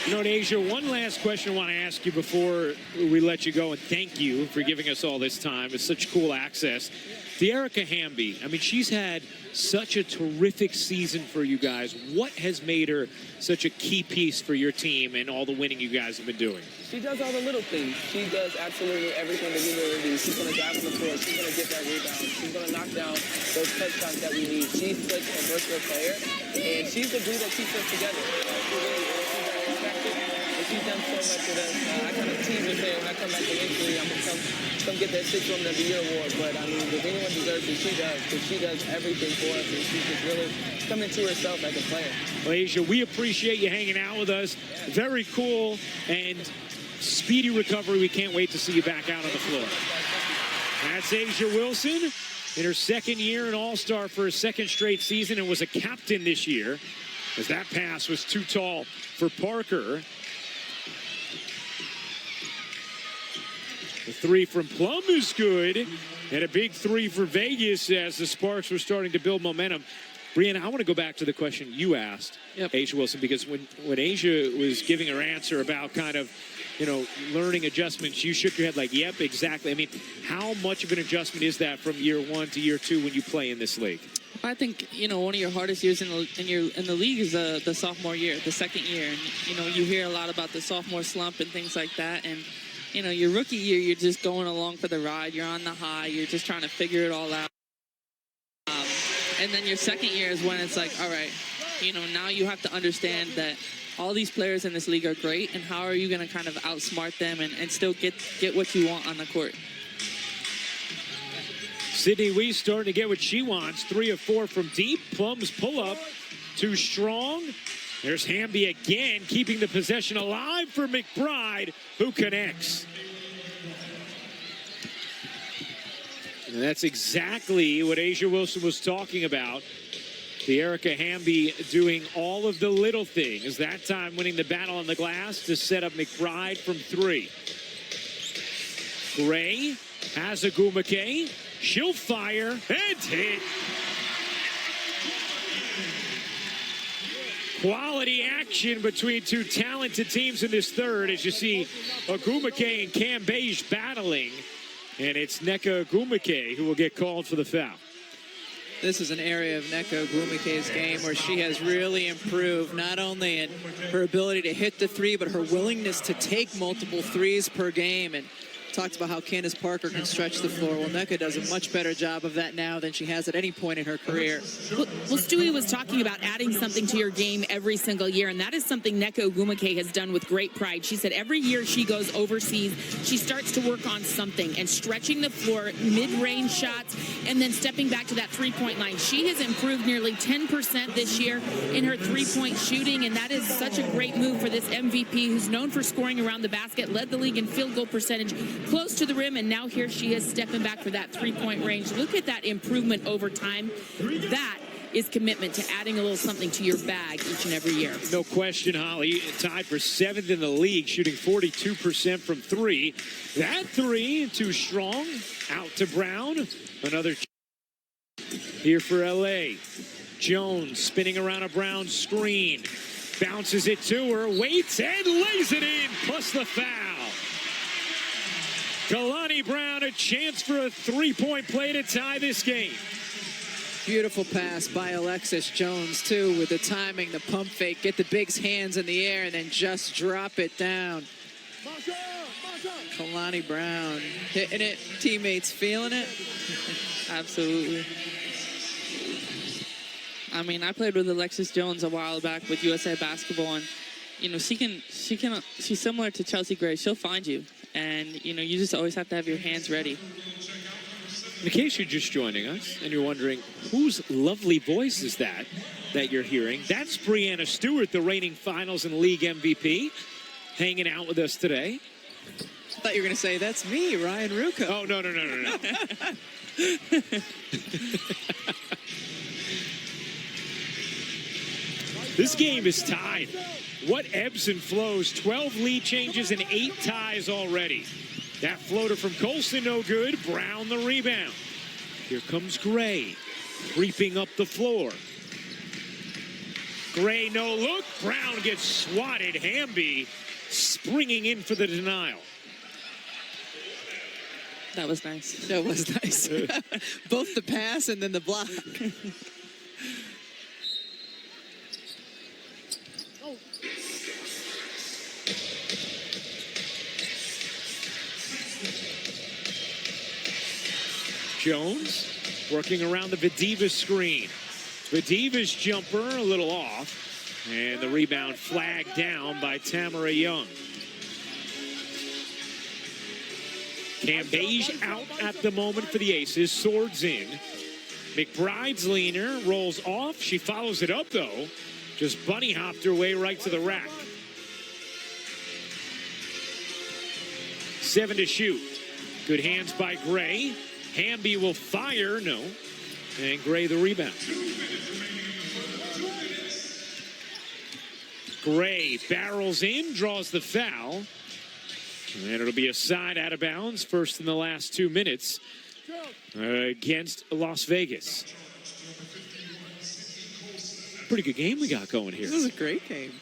You know, Asia, one last question I want to ask you before we let you go, and thank you for giving us all this time. It's such cool access. The Erica Hamby, I mean, she's had such a terrific season for you guys. What has made her such a key piece for your team and all the winning you guys have been doing?
She does all the little things. She does absolutely everything that we know her to do. She's going to drive on the floor. She's going to get that rebound. She's going to knock down those touch shots that we need. She's such a versatile player, and she's the glue that keeps us together. She really is. She's very effective, and she's done so much with us. I kind of tease her saying when I come back to injury, I'm going to come get that 6th Woman of the Year award. But, I mean, if anyone deserves it, she does, because she does everything for us, and she's just really coming to herself as a player.
Well, Asia, we appreciate you hanging out with us. Very cool, and speedy recovery. We can't wait to see you back out on the floor. That's Asia Wilson in her second year, an All-Star for a second straight season, and was a captain this year, as that pass was too tall for Parker. The 3 from Plum is good, and a big 3 for Vegas as the Sparks were starting to build momentum. Brianna, I want to go back to the question you asked, Asia Wilson, because when Asia was giving her answer about kind of, you know, learning adjustments, you shook your head like, yep, exactly. I mean, how much of an adjustment is that from year 1 to year 2 when you play in this league?
I think, you know, one of your hardest years in the league is the sophomore year, the second year. And, you know, you hear a lot about the sophomore slump and things like that. And, you know, your rookie year, you're just going along for the ride. You're on the high. You're just trying to figure it all out. And then your second year is when it's like, all right, you know, now you have to understand that all these players in this league are great, and how are you going to kind of outsmart them and still get what you want on the court?
Sydney Weiss starting to get what she wants. 3 of 4 from deep. Plum's pull-up too strong. There's Hamby again, keeping the possession alive for McBride, who connects. And that's exactly what Asia Wilson was talking about. The Erica Hamby doing all of the little things. That time winning the battle on the glass to set up McBride from 3. Gray has Agumake. She'll fire and hit. Quality action between two talented teams in this third as you see Agumake and Cambage battling. And it's Nneka Agumake who will get called for the foul.
This is an area of Nneka Agumake's game where she has really improved, not only in her ability to hit the 3, but her willingness to take multiple 3s per game. And talked about how Candace Parker can stretch the floor. Well, Nneka does a much better job of that now than she has at any point in her career.
Well, Stewie was talking about adding something to your game every single year, and that is something Nneka Agumake has done with great pride. She said every year she goes overseas, she starts to work on something and stretching the floor, mid-range shots, and then stepping back to that three-point line. She has improved nearly 10% this year in her three-point shooting, and that is such a great move for this MVP who's known for scoring around the basket, led the league in field goal percentage, close to the rim, and now here she is stepping back for that three-point range. Look at that improvement over time. That is commitment to adding a little something to your bag each and every year.
No question, Holly. Tied for 7th in the league, shooting 42% from three. That three, too strong. Out to Brown. Another here for LA. Jones spinning around a Brown screen. Bounces it to her, waits, and lays it in, plus the foul. Kalani Brown, a chance for a three-point play to tie this game.
Beautiful pass by Alexis Jones, too, with the timing, the pump fake, get the big's hands in the air, and then just drop it down. Kalani Brown hitting it, teammates feeling it.
Absolutely. I mean, I played with Alexis Jones a while back with USA Basketball, and you know she's similar to Chelsea Gray. She'll find you, and you know you just always have to have your hands ready.
In case you're just joining us and you're wondering whose lovely voice is that you're hearing, that's Breanna Stewart, the reigning Finals and League MVP, hanging out with us today.
I thought you were going to say, that's me, Ryan Ruocco.
Oh, no. This game is tied. What ebbs and flows? 12 lead changes and 8 ties already. That floater from Colson, no good. Brown the rebound. Here comes Gray, creeping up the floor. Gray, no look. Brown gets swatted. Hamby springing in for the denial.
That was nice.
That was nice. Both the pass and then the block.
Jones working around the Vadiva screen. Vadiva's jumper a little off, and the rebound flagged down by Tamara Young. Cambage out at the moment for the Aces. Swords in. McBride's leaner rolls off. She follows it up, though. Just bunny hopped her way right to the rack. 7 to shoot. Good hands by Gray. Hamby will fire, no. And Gray the rebound. Gray barrels in, draws the foul. And it'll be a side out of bounds, first in the last 2 minutes against Las Vegas. Pretty good game we got going here.
This is a great game.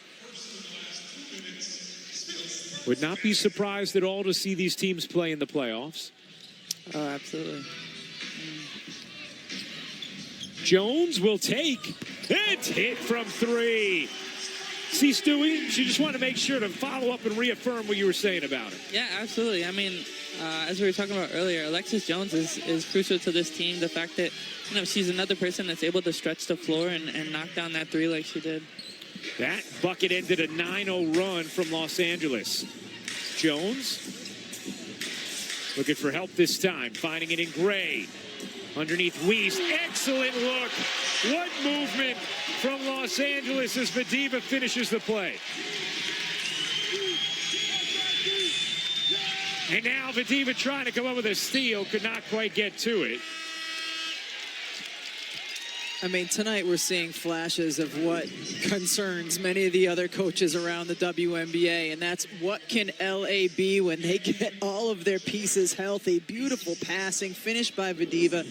Would not be surprised at all to see these teams play in the playoffs.
Oh, absolutely.
Jones will take. It's hit from 3. See, Stewie, she just wanted to make sure to follow up and reaffirm what you were saying about it.
Yeah, absolutely. I mean, as we were talking about earlier, Alexis Jones is crucial to this team. The fact that, you know, she's another person that's able to stretch the floor and knock down that 3 like she did.
That bucket ended a 9-0 run from Los Angeles. Jones looking for help this time, finding it in Gray. Underneath Weiss, excellent look. What movement from Los Angeles as Vadiva finishes the play. And now Vadiva trying to come up with a steal, could not quite get to it.
I mean, tonight we're seeing flashes of what concerns many of the other coaches around the WNBA, and that's what can LA be when they get all of their pieces healthy. Beautiful passing, finished by Vadiva.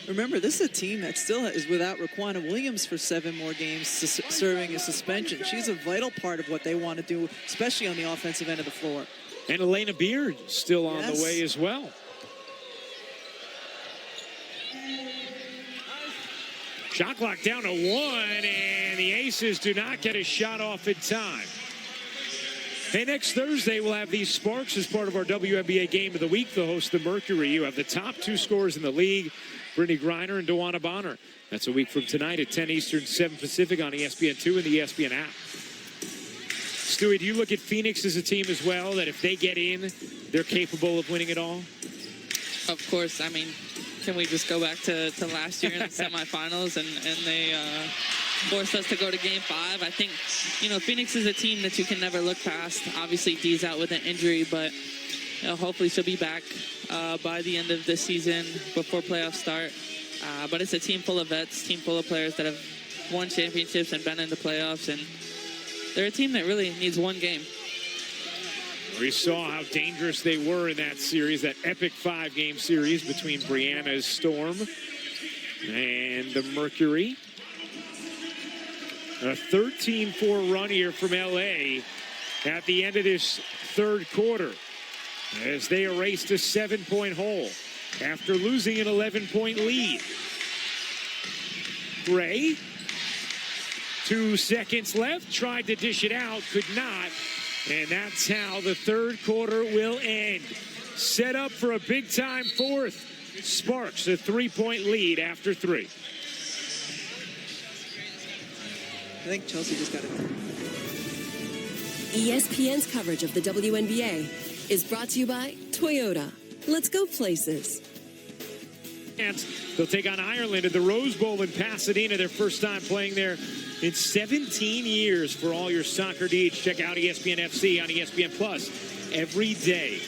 Remember, this is a team that still is without Raquana Williams for 7 more games, serving a suspension. She's a vital part of what they want to do, especially on the offensive end of the floor.
And Elena Beard still on the way as well. Shot clock down to 1, and the Aces do not get a shot off in time. Hey, next Thursday, we'll have these Sparks as part of our WNBA Game of the Week. They'll host the Mercury. You have the top 2 scorers in the league, Brittany Griner and DeWanna Bonner. That's a week from tonight at 10 Eastern, 7 Pacific on ESPN2 and the ESPN app. Stewie, do you look at Phoenix as a team as well, that if they get in, they're capable of winning it all?
Of course. I mean, can we just go back to last year in the semifinals and they forced us to go to Game 5? I think, you know, Phoenix is a team that you can never look past. Obviously, Dee's out with an injury, but hopefully she'll be back by the end of this season before playoffs start. But it's a team full of vets, team full of players that have won championships and been in the playoffs, and they're a team that really needs one game.
We saw how dangerous they were in that series, that epic 5-game series between Brianna's Storm and the Mercury. A 13-4 run here from LA at the end of this third quarter as they erased a 7-point hole after losing an 11-point lead. Gray, 2 seconds left, tried to dish it out, could not, and that's how the third quarter will end. Set up for a big-time fourth. Sparks a 3-point lead after 3.
I think Chelsea just got it.
ESPN's coverage of the WNBA is brought to you by Toyota. Let's go places.
They'll take on Ireland at the Rose Bowl in Pasadena, their first time playing there in 17 years. For all your soccer needs, check out ESPN FC on ESPN Plus every day.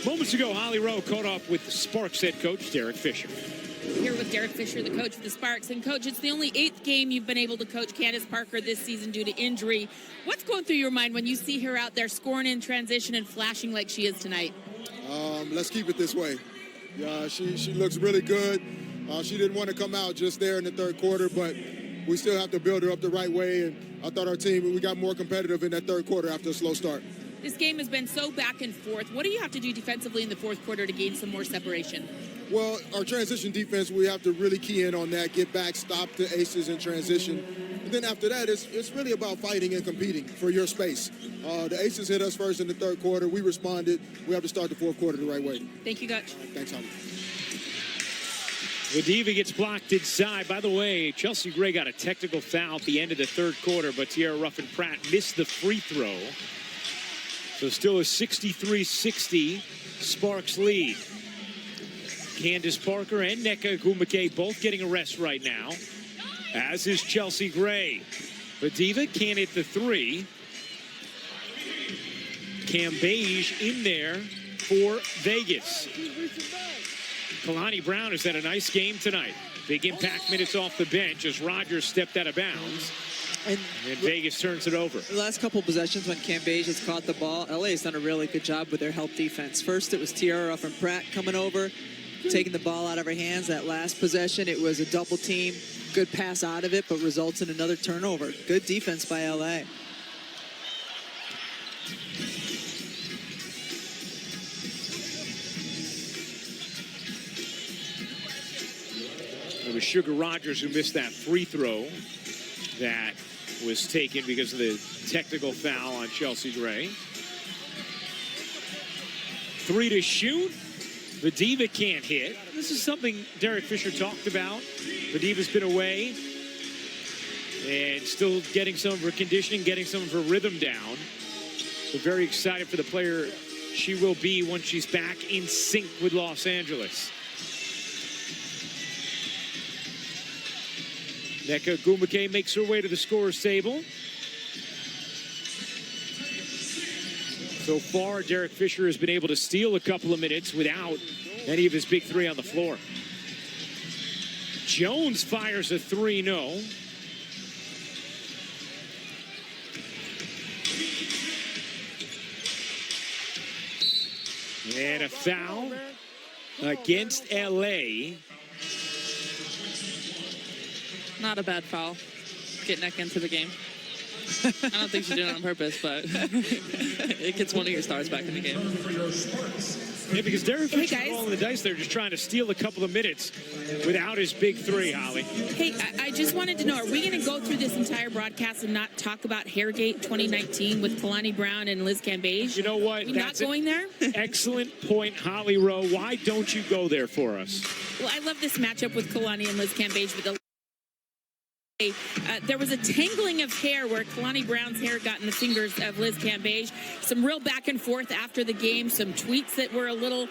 Moments ago, Holly Rowe caught up with the Sparks head coach, Derek Fisher.
Here with Derek Fisher, the coach of the Sparks. And, Coach, it's the only 8th game you've been able to coach Candace Parker this season due to injury. What's going through your mind when you see her out there scoring in transition and flashing like she is tonight?
Let's keep it this way. She looks really good. She didn't want to come out just there in the third quarter, but we still have to build her up the right way. And I thought our team, we got more competitive in that third quarter after a slow start.
This game has been so back and forth. What do you have to do defensively in the fourth quarter to gain some more separation?
Well, our transition defense, we have to really key in on that, get back, stop the aces in transition. And then after that, it's really about fighting and competing for your space. The aces hit us first in the third quarter. We responded. We have to start the fourth quarter the right way.
Thank you, Coach.
Thanks, Holly.
Vadiva gets blocked inside. By the way, Chelsea Gray got a technical foul at the end of the third quarter, but Tiara Ruffin-Pratt missed the free throw. So still a 63-60 Sparks lead. Candace Parker and Nneka Ogwumike both getting a rest right now, as is Chelsea Gray. Vadiva can't hit the 3. Cam Beige in there for Vegas. Kalani Brown has had a nice game tonight. Big impact minutes off the bench as Rogers stepped out of bounds. And Vegas turns it over.
The last couple possessions when Cam Beige has caught the ball, LA's done a really good job with their help defense. First, it was Tiara Ruffin-Pratt coming over, taking the ball out of her hands. That last possession, it was a double team. Good pass out of it, but results in another turnover. Good defense by LA.
It was Sugar Rogers who missed that free throw that was taken because of the technical foul on Chelsea Gray. 3 to shoot. Vadiva can't hit. This is something Derek Fisher talked about. Vadiva's been away and still getting some of her conditioning, getting some of her rhythm down. We're very excited for the player she will be once she's back in sync with Los Angeles. Nneka Ogwumike makes her way to the scorer's table. So far, Derek Fisher has been able to steal a couple of minutes without any of his big 3 on the floor. Jones fires a 3, no. And a foul against LA.
Not a bad foul. Get Nneka into the game. I don't think she's doing it on purpose, but it gets one of your stars back in the game.
Yeah, because Derek Fisher's rolling the dice there, just trying to steal a couple of minutes without his big 3, Holly.
Hey, I just wanted to know, are we going to go through this entire broadcast and not talk about Hairgate 2019 with Kalani Brown and Liz Cambage?
You know what?
We're not going there?
Excellent point, Holly Rowe. Why don't you go there for us?
Well, I love this matchup with Kalani and Liz Cambage, but the There was a tangling of hair where Kalani Brown's hair got in the fingers of Liz Cambage. Some real back and forth after the game. Some tweets that were a little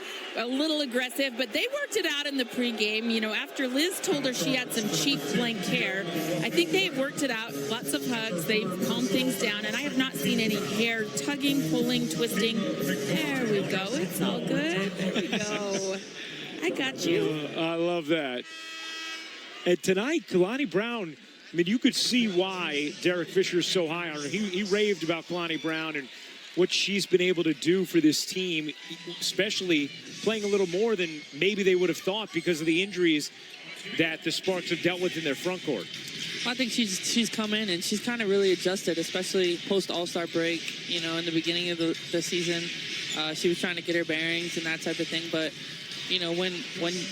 aggressive, but they worked it out in the pregame. You know, after Liz told her she had some cheap blank hair, I think they worked it out. Lots of hugs. They've calmed things down, and I have not seen any hair tugging, pulling, twisting. There we go. It's all good. There we go. I got you.
I love that. And tonight, Kalani Brown, I mean, you could see why Derek Fisher is so high on her. He raved about Kalani Brown and what she's been able to do for this team, especially playing a little more than maybe they would have thought because of the injuries that the Sparks have dealt with in their front court.
I think she's come in and she's kind of really adjusted, especially post All-Star break. You know, in the beginning of the season, she was trying to get her bearings and that type of thing, but you know, when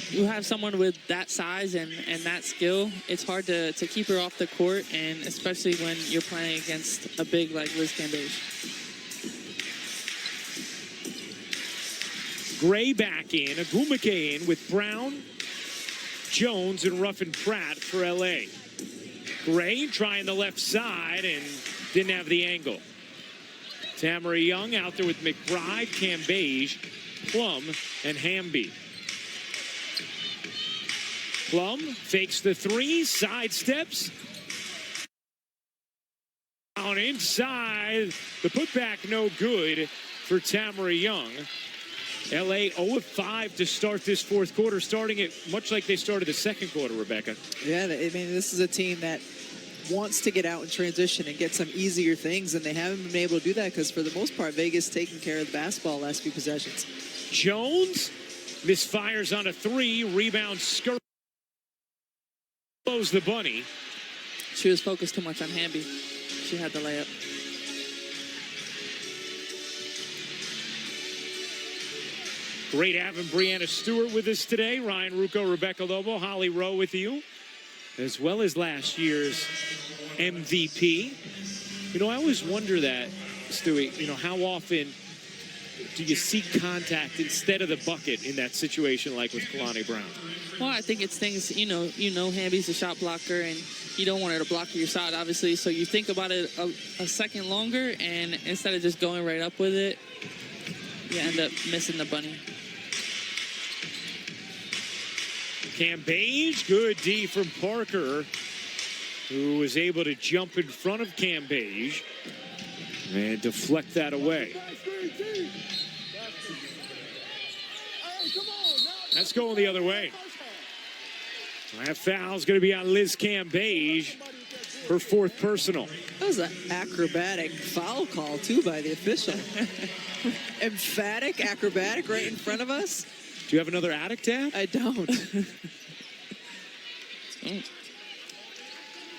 you have someone with that size and that skill, it's hard to keep her off the court, and especially when you're playing against a big like Liz Cambage.
Gray back in, Agumake in with Brown, Jones, and Ruffin Pratt for LA. Gray trying the left side and didn't have the angle. Tamara Young out there with McBride, Cambage, Plum, and Hamby. Plum fakes the three, sidesteps. On inside, the putback no good for Tamara Young. LA 0-5 to start this fourth quarter, starting it much like they started the second quarter, Rebecca.
Yeah, I mean, this is a team that wants to get out in transition and get some easier things, and they haven't been able to do that because for the most part, Vegas taking care of the basketball last few possessions.
Jones misfires on a three, rebound skirt. Blows the bunny.
She was focused too much on Hamby. She had the layup.
Great having Brianna Stewart with us today. Ryan Ruocco, Rebecca Lobo, Holly Rowe with you, as well as last year's MVP. You know, I always wonder that, Stewie, you know, how often do you seek contact instead of the bucket in that situation like with Kalani Brown?
Well, I think it's things, you know, Hamby's a shot blocker, and you don't want her to block your shot, obviously, so you think about it a second longer, and instead of just going right up with it, you end up missing the bunny.
Cambage, good D from Parker, who was able to jump in front of Cambage and deflect that away. That's going the other way. That foul's going to be on Liz Cambage, her fourth personal.
That was an acrobatic foul call, too, by the official. Emphatic, acrobatic, right in front of us.
Do you have another addict tab?
I don't.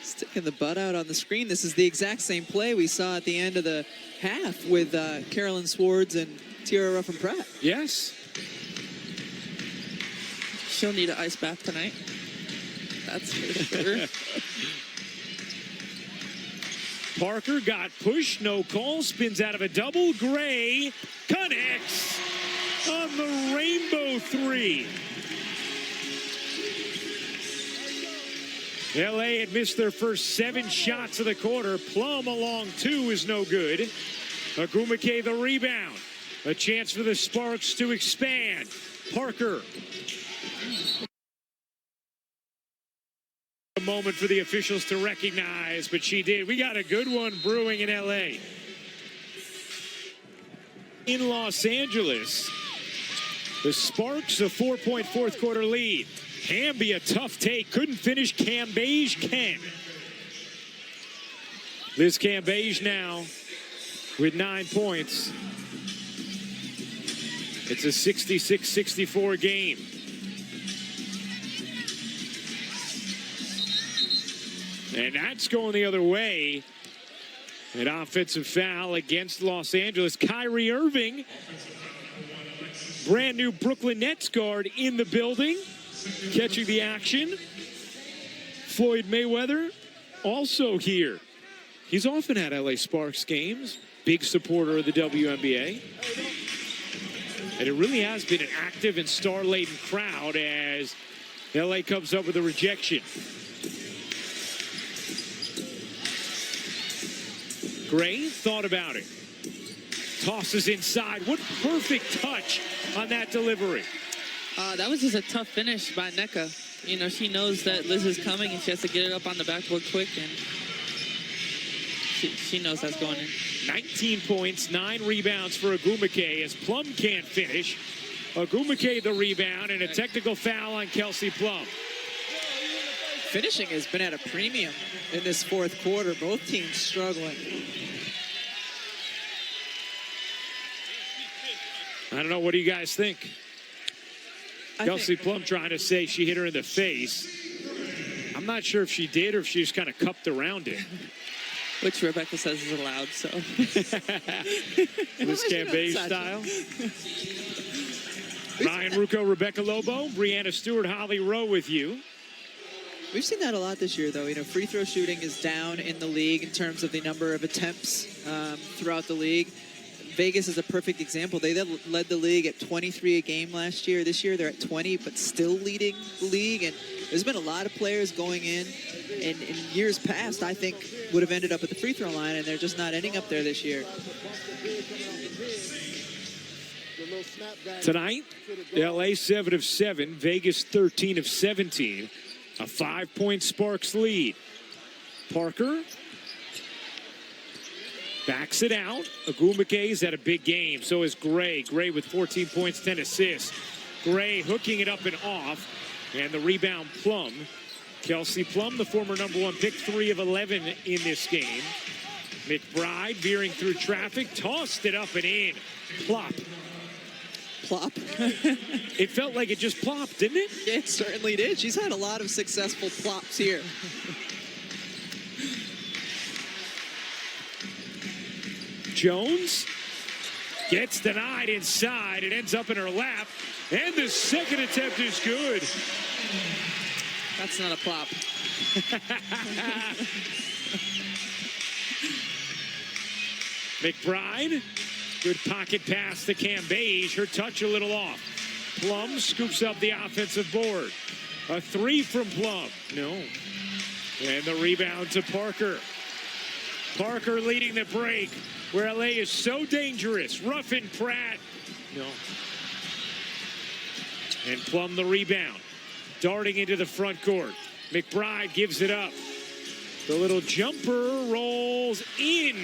Sticking the butt out on the screen. This is the exact same play we saw at the end of the half with Carolyn Swartz and Tiara Ruffin-Pratt.
Yes.
She'll need an ice bath tonight. That's for sure.
Parker got pushed, no call, spins out of a double. Gray connects on the rainbow three. LA had missed their first 7 shots of the quarter. Plum along 2 is no good. Agumake the rebound. A chance for the Sparks to expand. Parker. A moment for the officials to recognize, but she did. We got a good one brewing in LA. In Los Angeles, the Sparks a 4-point fourth quarter lead. Hamby a tough take, couldn't finish. Cambage can. Liz Cambage now with 9 points. It's a 66-64 game. And that's going the other way. An offensive foul against Los Angeles. Kyrie Irving, brand new Brooklyn Nets guard in the building, catching the action. Floyd Mayweather also here. He's often at LA Sparks games, big supporter of the WNBA. And it really has been an active and star-laden crowd as LA comes up with a rejection. Gray thought about it. Tosses inside. What perfect touch on that delivery.
That was just a tough finish by Nneka. You know, she knows that Liz is coming and she has to get it up on the backboard quick, and she knows that's going in.
19 points, 9 rebounds for Agumake as Plum can't finish. Agumake the rebound and a technical foul on Kelsey Plum.
Finishing has been at a premium in this fourth quarter. Both teams struggling.
I don't know. What do you guys think? Kelsey Plum trying to say she hit her in the face. I'm not sure if she did or if she just kind of cupped around it.
Which Rebecca says is allowed, so.
Liz Cambage style. Ryan Ruocco, Rebecca Lobo, Brianna Stewart, Holly Rowe with you.
We've seen that a lot this year, though. You know, free throw shooting is down in the league in terms of the number of attempts throughout the league. Vegas is a perfect example. They led the league at 23 a game last year. This year they're at 20, but still leading the league. And there's been a lot of players going in years past, I think, would have ended up at the free throw line, and they're just not ending up there this year.
Tonight, LA 7 of 7, Vegas 13 of 17. A 5-point Sparks lead. Parker backs it out. Agumake's had a big game. So is Gray. Gray with 14 points, 10 assists. Gray hooking it up and off. And the rebound, Plum. Kelsey Plum, the former #1 pick, 3 of 11 in this game. McBride veering through traffic, tossed it up and in. Plop.
Plop?
It felt like it just plopped, didn't it?
It certainly did. She's had a lot of successful plops here.
Jones gets denied inside. It ends up in her lap. And the second attempt is good.
That's not a plop.
McBride, good pocket pass to Cambage. Her touch a little off. Plum scoops up the offensive board. A 3 from Plum. No. And the rebound to Parker. Parker leading the break, where LA is so dangerous. Ruffin Pratt. No. And Plum the rebound. Darting into the front court. McBride gives it up. The little jumper rolls in.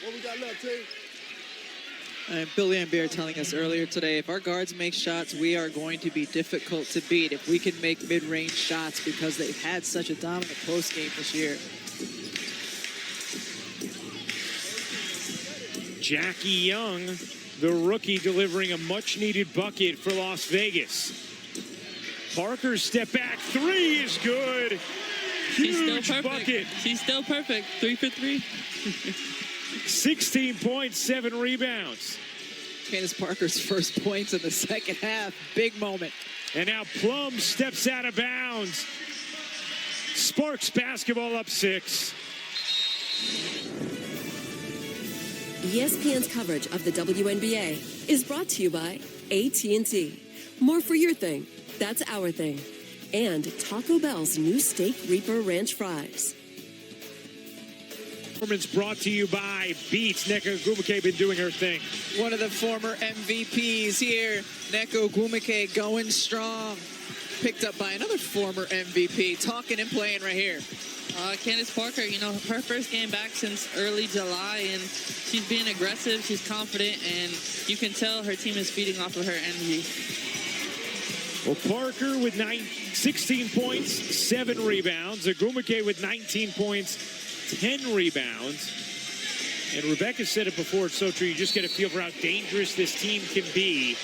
What we got left, T?
And Bill Lambier telling us earlier today, if our guards make shots, we are going to be difficult to beat if we can make mid-range shots, because they've had such a dominant post game this year.
Jackie Young, the rookie, delivering a much-needed bucket for Las Vegas. Parker's step back 3 is good. Huge bucket.
She's still perfect. 3 for 3.
16 points, 7 rebounds.
Candace Parker's first points in the second half. Big moment.
And now Plum steps out of bounds. Sparks basketball up 6.
ESPN's coverage of the WNBA is brought to you by AT&T. More for your thing. That's our thing. And Taco Bell's new Steak Reaper Ranch Fries.
Performance brought to you by Beats. Nneka Agumake been doing her thing.
One of the former MVPs here. Nneka Agumake going strong. Picked up by another former MVP. Talking and playing right here.
Candace Parker, you know, her first game back since early July, and she's being aggressive, she's confident, and you can tell her team is feeding off of her energy.
Well, Parker with 16 points, 7 rebounds. Agumake with 19 points, 10 rebounds. And Rebecca said it before, it's so true. You just get a feel for how dangerous this team can be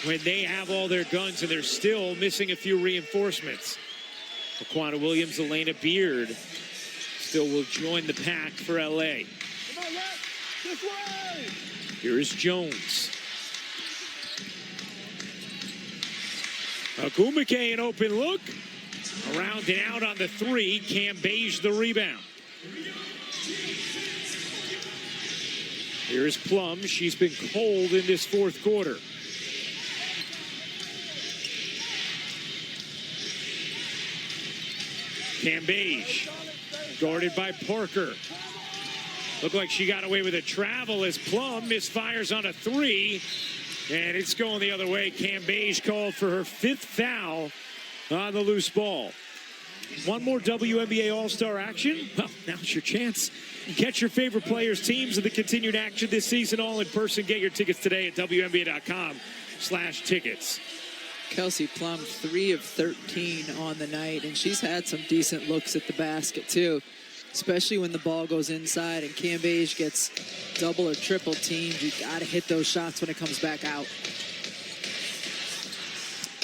when they have all their guns and they're still missing a few reinforcements. Aquana Williams, Elena Beard still will join the pack for LA.
Come on, left. This way.
Here is Jones. Agumake, an open look. Around and out on the 3. Cambage the rebound. Here's Plum. She's been cold in this fourth quarter. Cambage, guarded by Parker. Looked like she got away with a travel as Plum misfires on a 3. And it's going the other way. Cam Beige called for her 5th foul on the loose ball. One more WNBA All-Star action? Well, now's your chance. Catch your favorite players, teams, and the continued action this season all in person. Get your tickets today at WNBA.com/tickets.
Kelsey Plum, 3 of 13 on the night, and she's had some decent looks at the basket, too, especially when the ball goes inside and Cam Beige gets double or triple teamed. You got to hit those shots when it comes back out.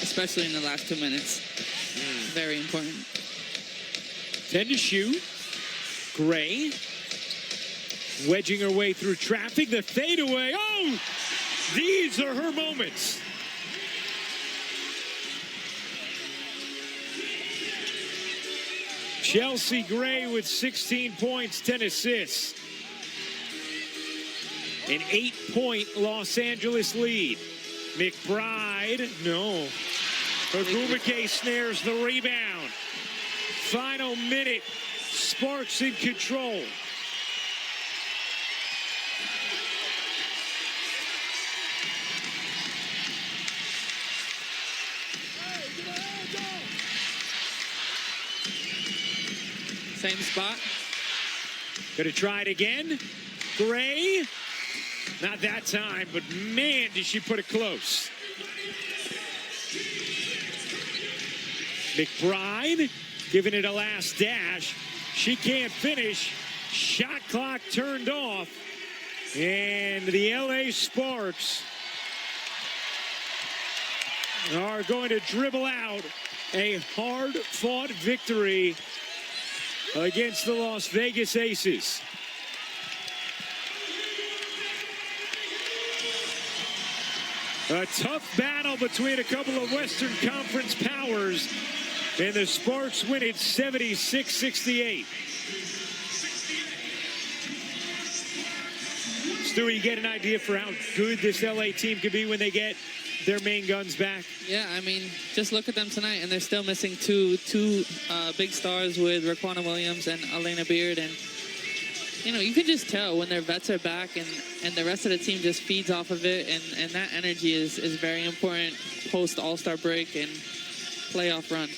Especially in the last 2 minutes. Very important.
10 to shoot. Gray wedging her way through traffic. The fadeaway. Oh, these are her moments. Chelsea Gray with 16 points, 10 assists. An 8-point Los Angeles lead. McBride, no. Ogwumike snares the rebound. Final minute, Sparks in control.
Same spot.
Gonna try it again. Gray. Not that time, but man, did she put it close. McBride giving it a last dash. She can't finish. Shot clock turned off. And the LA Sparks are going to dribble out a hard-fought victory against the Las Vegas Aces. A tough battle between a couple of Western Conference powers, and the Sparks win it 76-68. Stu, you get an idea for how good this LA team could be when they get their main guns back?
Yeah, I mean, just look at them tonight, and they're still missing two big stars with Raquana Williams and Elena Beard, and you know, you can just tell when their vets are back and the rest of the team just feeds off of it, and that energy is very important post All-Star break and playoff run.